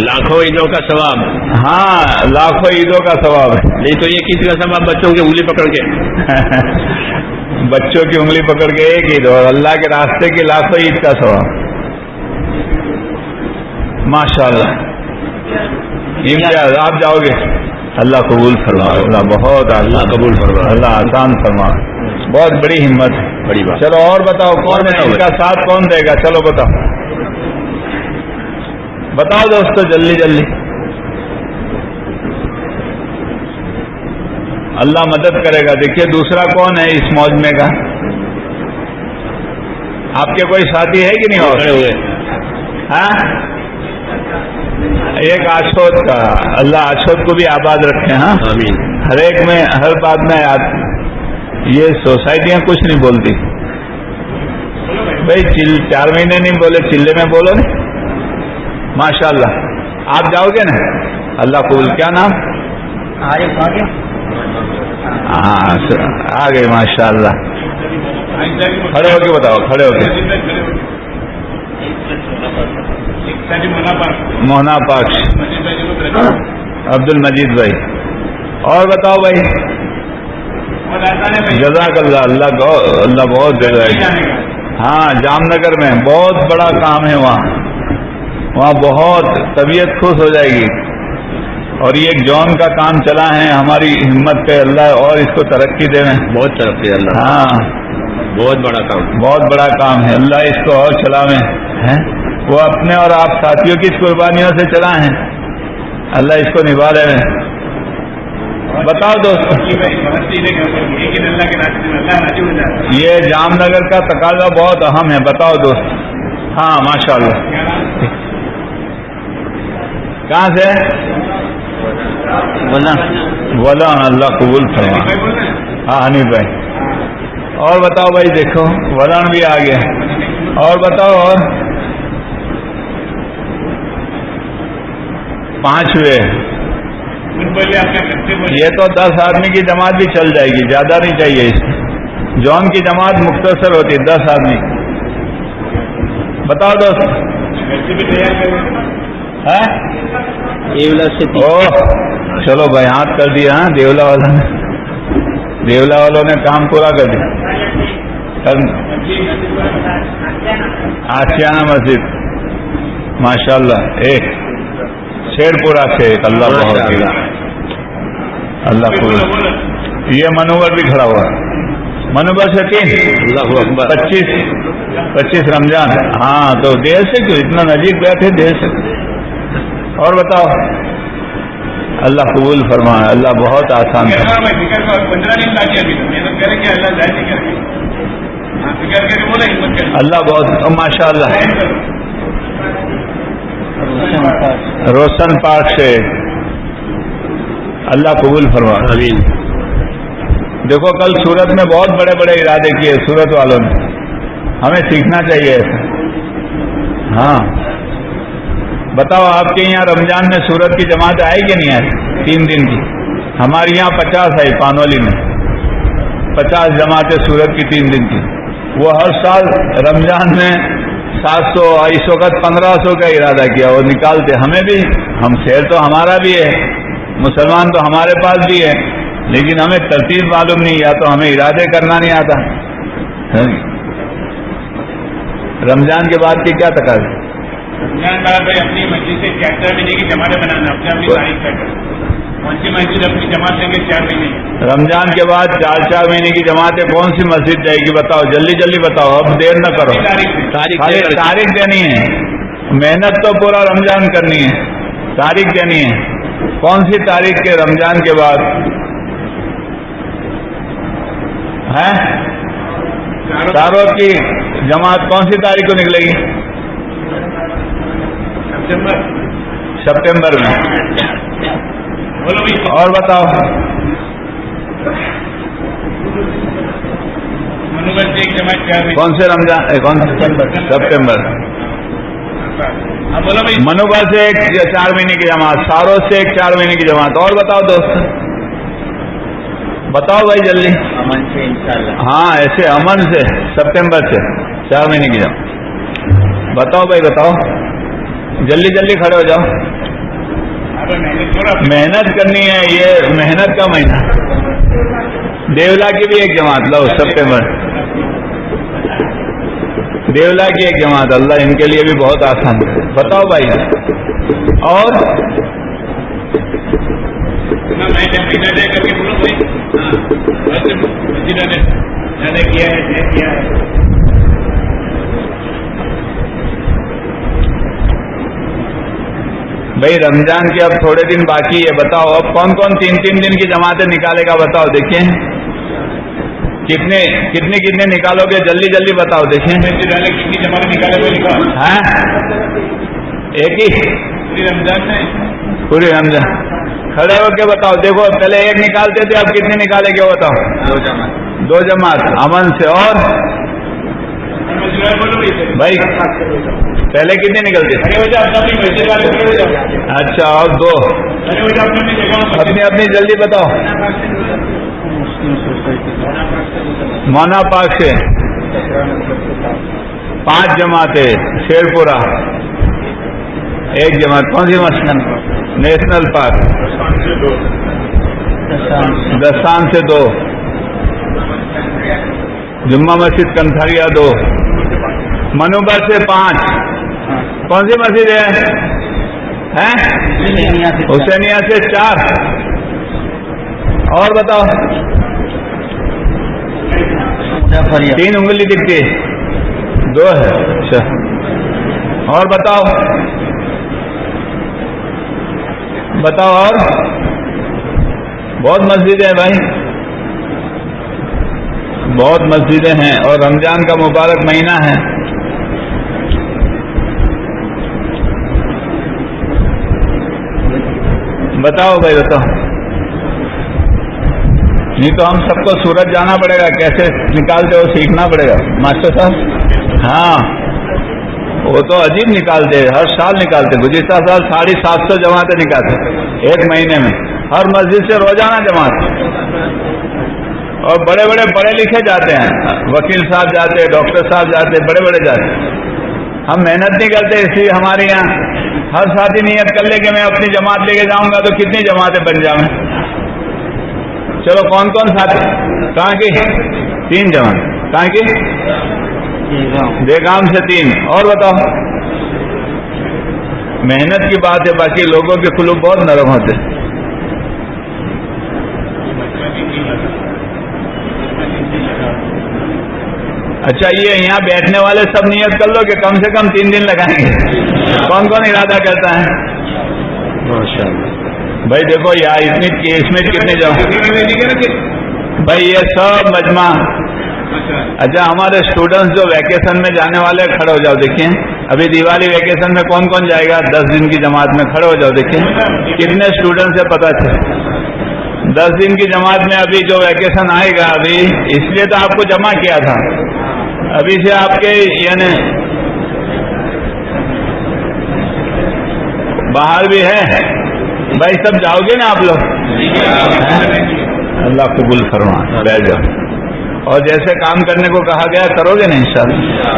لاکھوں عیدوں کا ثواب. ہاں لاکھوں عیدوں کا ثواب ہے. نہیں تو یہ کس کا ثواب؟ بچوں کی انگلی پکڑ کے. بچوں کی انگلی پکڑ کے ایک عید اور اللہ کے راستے کی لاکھوں عید کا ثواب. ماشاءاللہ. امتیاز آپ جاؤ گے. اللہ قبول فرما. اللہ بہت اللہ قبول فرما. اللہ آسان فرما. بہت بڑی ہمت ہے. بڑی بات. چلو اور بتاؤ کون ہے ان کا ساتھ کون دے گا؟ چلو بتاؤ بتاؤ دوستو جلدی جلدی. اللہ مدد کرے گا. دیکھیے دوسرا کون ہے اس موجمے کا؟ آپ کے کوئی ساتھی ہے کہ نہیں؟ اور ہاں ایک آشوت کا. اللہ آشوت کو بھی آباد رکھے. ہاں آمین. ہر ایک میں ہر بات میں یہ سوسائٹیاں کچھ نہیں بولتی. بھائی 4 مہینے نہیں بولے، چلے میں بولو نہیں. ماشاء اللہ. آپ جاؤ گے نا؟ اللہ قبول. کیا نام؟ ہاں آ گئے ماشاء اللہ. کھڑے ہو کے بتاؤ. کھڑے ہو کے. مونا پاک عبد المجید بھائی. اور بتاؤ بھائی. جزاک اللہ. اللہ بہت جزائے. ہاں جام نگر میں بہت بڑا کام ہے. وہاں بہت طبیعت خوش ہو جائے گی. اور یہ ایک جون کا کام چلا ہے ہماری ہمت پہ. اللہ اور اس کو ترقی دے. بہت ترقی اللہ. ہاں بہت بڑا کام. بہت بڑا کام ہے. اللہ اس کو اور چلاویں. وہ اپنے اور آپ ساتھیوں کی قربانیوں سے چلا ہے. اللہ اس کو نبھا رہے ہیں. بتاؤ دوست. یہ جام نگر کا تقاضا بہت اہم ہے. بتاؤ دوست. ہاں ماشاء اللہ. کہاں سے؟ ولان. اللہ قبول فرما. ہاں حنیف بھائی. اور بتاؤ بھائی. دیکھو ولان بھی آ گیا. اور بتاؤ. اور 5ویں. یہ تو 10 آدمی کی جماعت بھی چل جائے گی. زیادہ نہیں چاہیے. اس جون کی جماعت مختصر ہوتی ہے 10 آدمی. بتاؤ دوست. چلو بھائی ہاتھ کر دیا. ہاں دیولا والوں نے کام پورا کر دیا. آشیانہ مسجد ماشاء اللہ. ایک شیر پورا سے ایک. اللہ بہت اللہ قبول. یہ منوور بھی کھڑا ہوا. منوور سے 3. 25 رمضان. ہاں تو دیر سے کیوں اتنا نزدیک بیٹھے؟ دیر سے اور بتاؤ. اللہ قبول فرمائے. اللہ بہت آسان ہے. 15 دن باقی ابھی محنت کریں گے اللہ ظاہر نہیں کریں گے. فکر کر کے بولے ہمت کریں. اللہ بہت ماشاء اللہ. روشن پاک سے اللہ قبول فرمائے. آمین. دیکھو کل سورت میں بہت بڑے بڑے ارادے کیے سورت والوں نے. ہمیں سیکھنا چاہیے ایسا. ہاں بتاؤ آپ کے یہاں رمضان میں سورت کی جماعت آئی کہ نہیں آئی؟ 3 دن کی. ہمارے یہاں 50 آئی پانولی میں. 50 جماعتیں سورت کی 3 دن کی. وہ ہر سال رمضان میں 700 اس وقت 1500 کا ارادہ کیا. وہ نکالتے ہمیں بھی. ہم شہر تو ہمارا بھی ہے, مسلمان تو ہمارے پاس بھی ہے, لیکن ہمیں ترتیب معلوم نہیں. یا تو ہمیں ارادے کرنا نہیں آتا. رمضان کے بعد کی کیا تقاضے؟ رمضان بعد بھائی اپنی مسجد سے 4 مہینے کی جماعتیں بنانا. اپنی تاریخ کر کون سی مسجد اپنی جماعت لیں گے 4 مہینے. رمضان کے بعد 4 مہینے کی جماعتیں کون سی مسجد جائے گی بتاؤ؟ جلدی جلدی بتاؤ, اب دیر نہ کرو. تاریخ دینی ہے. محنت تو پورا رمضان کرنی ہے, تاریخ دینی ہے. کون سی تاریخ کے رمضان کے بعد ہے چاروں کی جماعت کون سی تاریخ کو نکلے گی؟ سپٹمبر میں. بولو بھائی. اور بتاؤ. منوبر سے ایک جماعت 4 مہینے. کون سے رمضان کون سے سپٹمبر. بولو بھائی. منوبر سے ایک 4 مہینے کی جماعت, ساروں سے ایک 4 مہینے کی جماعت. اور بتاؤ دوست, بتاؤ بھائی جلدی. امن سے انشاءاللہ. ہاں ایسے امن سے سپٹمبر سے 4 مہینے کی جماعت. بتاؤ بھائی بتاؤ, جلدی جلدی کھڑے ہو جاؤ. محنت کرنی ہے, یہ محنت کا مہینہ. دیولا کی بھی ایک جماعت لو سپٹمبر. دیولا کی ایک جماعت, اللہ ان کے لیے بھی بہت آسان ہے. بتاؤ بھائی. اور مہینہ دے کر کے بولو بھائی. کیا ہے بھائی رمضان کے اب تھوڑے دن باقی ہے. بتاؤ اب کون کون 3 دن کی جماعتیں نکالے گا بتاؤ. دیکھیں کتنے نکالو گے, جلدی جلدی بتاؤ. دیکھیں کتنی جماعتیں نکالے ہوئے نکال. ہاں ایک ہی رمضان میں پوری رمضان. کھڑے ہو کے بتاؤ. دیکھو پہلے ایک نکالتے تھے, اب کتنے نکالے گے بتاؤ. 2 جماعت امن سے. اور بھائی پہلے کتنے نکلتے تھے؟ اچھا اور 2. اپنی اپنی جلدی بتاؤ. مونا پاک سے 5 جماعتیں. شیر پورہ 1 جماعت. کون سی مسجد؟ National park. دستان سے 2. جمعہ مسجد کنتھریا 2. منوبر سے 5. کون سی مسجد ہے؟ حسینیہ سے 4. اور بتاؤ. 3 انگلی دکھتی, 2 ہے. اچھا اور بتاؤ. اور بہت مسجدیں ہیں بھائی, بہت مسجدیں ہیں. اور رمضان کا مبارک مہینہ ہے. بتاؤ بھائی بتاؤ. نہیں تو ہم سب کو سورت جانا پڑے گا, کیسے نکالتے ہو سیکھنا پڑے گا ماسٹر صاحب. ہاں وہ تو عجیب نکالتے, ہر سال نکالتے. گزشتہ سال 750 جماعتیں نکالتے ایک مہینے میں, ہر مسجد سے روزانہ جماعت. اور بڑے بڑے پڑھے لکھے جاتے ہیں, وکیل صاحب جاتے, ڈاکٹر صاحب جاتے, بڑے بڑے جاتے. ہم محنت نہیں کرتے. اس لیے ہمارے یہاں ہر ساتھی نیت کر لے کہ میں اپنی جماعت لے کے جاؤں گا, تو کتنی جماعتیں بن جاؤں. چلو کون کون ساتھی؟ کہاں کی؟ 3 جماعت. کہاں کی؟ بیگام سے 3. اور بتاؤ. محنت کی بات ہے, باقی لوگوں کے قلوب بہت نرم ہوتے. اچھا یہ یہاں بیٹھنے والے سب نیت کر لو کہ کم سے کم 3 دن لگائیں گے. کون کون ارادہ کرتا ہے؟ ماشاءاللہ. بھائی دیکھو یار اس میں کتنے بھائی یہ سب مجمع. اچھا ہمارے اسٹوڈنٹس جو ویکیشن میں جانے والے کھڑے ہو جاؤ دیکھیں. ابھی دیوالی ویکیشن میں کون کون جائے گا؟ 10 دن کی جماعت میں کھڑے ہو جاؤ دیکھیں کتنے اسٹوڈنٹس ہے پتہ چلے. 10 دن کی جماعت میں ابھی جو ویکیشن آئے گا ابھی اس لیے تو آپ کو جمع کیا تھا. ابھی سے آپ کے یعنی باہر بھی ہے بھائی سب جاؤ گے نا آپ لوگ؟ اللہ قبول فرما. بیٹھ جاؤ اور جیسے کام کرنے کو کہا گیا کرو گے نا انشاءاللہ.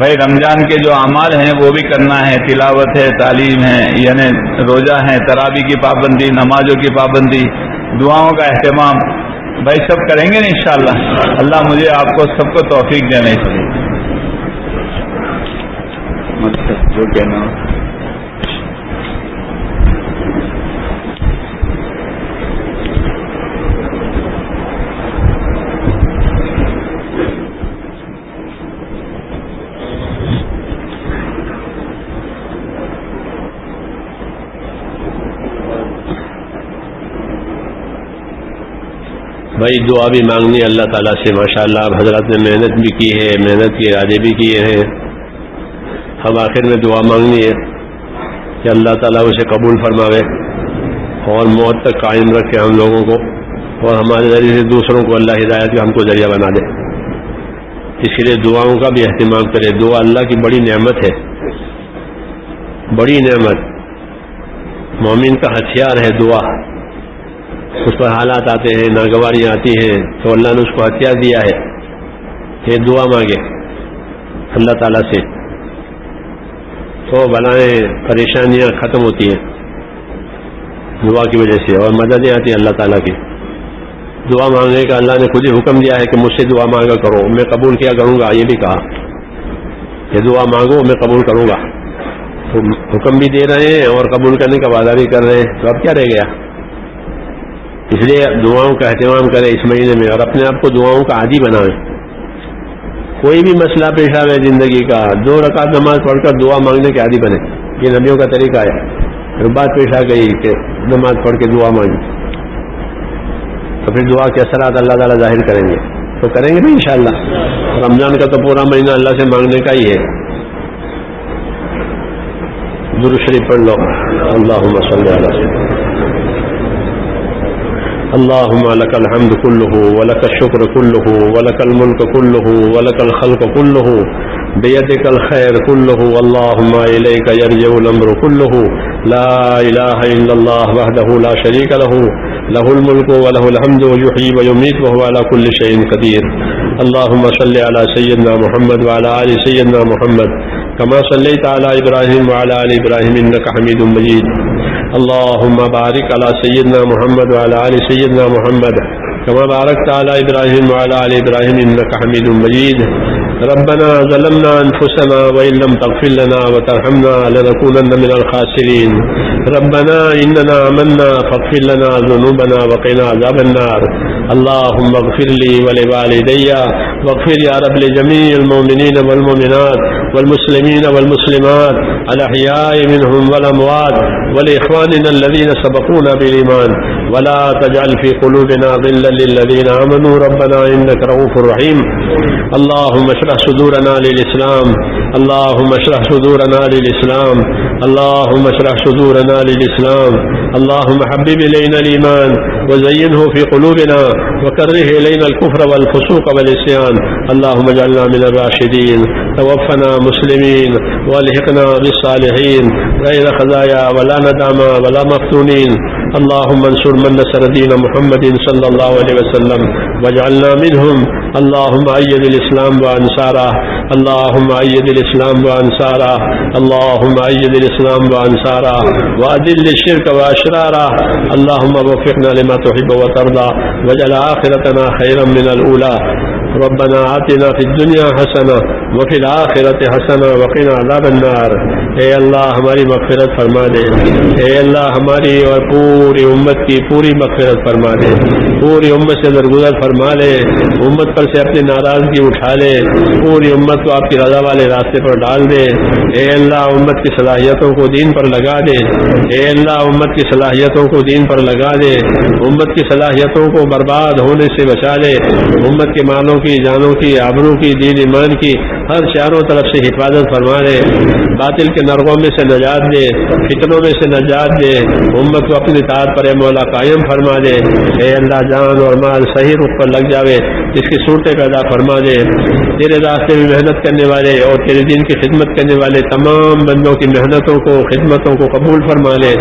بھائی رمضان کے جو اعمال ہیں وہ بھی کرنا ہے. تلاوت ہے، تعلیم ہے، یعنی روزہ ہے، تراویح کی پابندی، نمازوں کی پابندی، دعاؤں کا اہتمام بھائی سب کریں گے نا انشاءاللہ. اللہ مجھے آپ کو سب کو توفیق دینے چاہیے. جو کہنا بھائی دعا بھی مانگنی اللہ تعالیٰ سے. ماشاءاللہ اب حضرات نے محنت بھی کی ہے، محنت کے ارادے بھی کیے ہیں. ہم آخر میں دعا مانگنی ہے کہ اللہ تعالیٰ اسے قبول فرماوے اور موت تک قائم رکھے ہم لوگوں کو، اور ہمارے ذریعے سے دوسروں کو اللہ ہدایت کا ہم کو ذریعہ بنا دے. اس کے لیے دعاؤں کا بھی اہتمام کرے. دعا اللہ کی بڑی نعمت ہے، بڑی نعمت. مومن کا ہتھیار ہے دعا. اس پر حالات آتے ہیں، ناگواریاں آتی ہیں تو اللہ نے اس کو ہتھیار دیا ہے کہ دعا مانگے اللہ تعالیٰ سے، تو بلائیں پریشانیاں ختم ہوتی ہیں دعا کی وجہ سے، اور مددیں آتی ہیں اللہ تعالیٰ کی. دعا مانگنے کا اللہ نے خود ہی حکم دیا ہے کہ مجھ سے دعا مانگا کرو، میں قبول کیا کروں گا. یہ بھی کہا کہ دعا مانگو میں قبول کروں گا. تو حکم بھی دے رہے ہیں اور قبول کرنے کا وعدہ بھی کر رہے ہیں، تو اب کیا رہ گیا. اس لیے دعاؤں کا اہتمام کریں اس مہینے میں، اور اپنے آپ کو دعاؤں کا عادی بنائیں. کوئی بھی مسئلہ پیش آئے زندگی کا، 2 رکعت نماز پڑھ کر دعا مانگنے کے عادی بنے. یہ نبیوں کا طریقہ ہے. پھر بات پیش آ گئی کہ نماز پڑھ کے دعا مانگی، تو پھر دعا کے اثرات اللہ تعالیٰ ظاہر کریں گے. تو کریں گے نا انشاءاللہ. رمضان کا تو پورا مہینہ اللہ سے مانگنے کا ہی ہے. درود شریف پڑھ لو. اللہم صلی علی سیدنا اللهم لك الحمد كله ولك الشكر كله ولك الملك كله ولك الخلق كله بيدك الخير كله اللهم إليك يرجع الأمر كله لا إله إلا الله وحده لا شريك له له الملك وله الحمد ويحيي ويميت وهو على كل شيء قدير. اللهم صل على سيدنا محمد وعلى آل سيدنا محمد كما صليت على إبراهيم وعلى آل إبراهيم إنك حميد مجيد. اللهم بارك على سيدنا محمد وعلى آل سيدنا محمد كما باركت على إبراهيم وعلى آل إبراهيم إنك حميد مجيد. ربنا ظلمنا أنفسنا وإن لم تغفر لنا وترحمنا لنكونن من الخاسرين. ربنا إننا آمنا فاغفر لنا ذنوبنا وقنا عذاب النار. اللهم اغفر لي ولوالدي واغفر يا رب لجميع المؤمنين والمؤمنات والمسلمين والمسلمات الأحياء منهم والأموات ولإخواننا الذين سبقونا بالإيمان ولا تجعل في قلوبنا غلا للذين آمنوا ربنا إنك رؤوف رحيم. اللهم اشرح صدورنا للإسلام. اللهم اشرح صدورنا للإسلام. اللهم اشرح صدورنا للإسلام. اللهم حبب إلينا الإيمان وزينه في قلوبنا وكره إلينا الكفر والفسوق والعصيان. اللهم اجعلنا من الراشدين. توفنا مسلمين والحقنا بالصالحين غير خزايا ولا ندامى ولا مفتونين. اللهم انصر من نصر دين محمد صلى الله عليه وسلم واجعلنا منهم. اللهم أيد الإسلام وأنصاره. اللهم أيد الإسلام وأنصاره. اللهم أيد الإسلام وأنصاره وأذل الشرك وأشراره. اللهم وفقنا لما تحب وترضى واجعل آخرتنا خيرا من الأولى. ربنا آتنا في الدنيا حسنة وفي الآخرة حسنة وقنا عذاب النار. اے اللہ ہماری مغفرت فرما دے، اے اللہ ہماری اور پوری امت کی پوری مغفرت فرما دے، پوری امت سے درگزر فرما لے، امت پر سے اپنی ناراضگی اٹھا لے، پوری امت کو آپ کی رضا والے راستے پر ڈال دے، اے اللہ امت کی صلاحیتوں کو دین پر لگا دے، اے اللہ امت کی صلاحیتوں کو دین پر لگا دے، امت کی صلاحیتوں کو برباد ہونے سے بچا لے، امت کے مالوں کی، جانوں کی، آبروں کی، دین ایمان کی ہر چاروں طرف سے حفاظت فرما دے، باطل کے نرغوں میں سے نجات دے، فتنوں میں سے نجات دے، امت کو اپنی اطاعت پر اے مولا قائم فرما دے، اے اللہ جان اور مال صحیح رخ پر لگ جاوے، اس کی صورتیں پیدا فرما دے، تیرے راستے میں محنت کرنے والے اور تیرے دین کی خدمت کرنے والے تمام بندوں کی محنتوں کو، خدمتوں کو قبول فرما لے،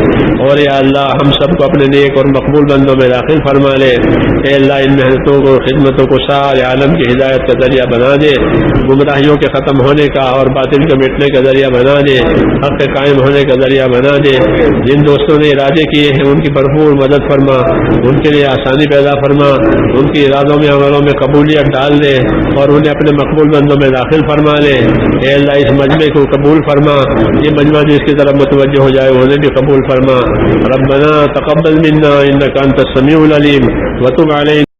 اور یا اللہ ہم سب کو اپنے نیک اور مقبول بندوں میں داخل فرما لے، اے اللہ ان محنتوں کو، خدمتوں کو سارے عالم کی ہدایت کا ذریعہ بنا دے، گمراہیوں کے ختم ہونے کا اور باطل کے مٹنے کا ذریعہ بنا دے، حق کے قائم ہونے کا ذریعہ بنا دے، جن دوستوں نے ارادے کیے ہیں ان کی بھرپور مدد فرما، ان کے لیے آسانی پیدا فرما، ان کی ارادوں میں عملوں میں قبولیت ڈال دے اور انہیں اپنے مقبول بندوں میں داخل فرما لے، اے اللہ اس مجمع کو قبول فرما، یہ مجمع جو اس کی طرف متوجہ ہو جائے انہیں بھی قبول فرما، ربنا تقبل منا انک انت السمیع العلیم وتب علینا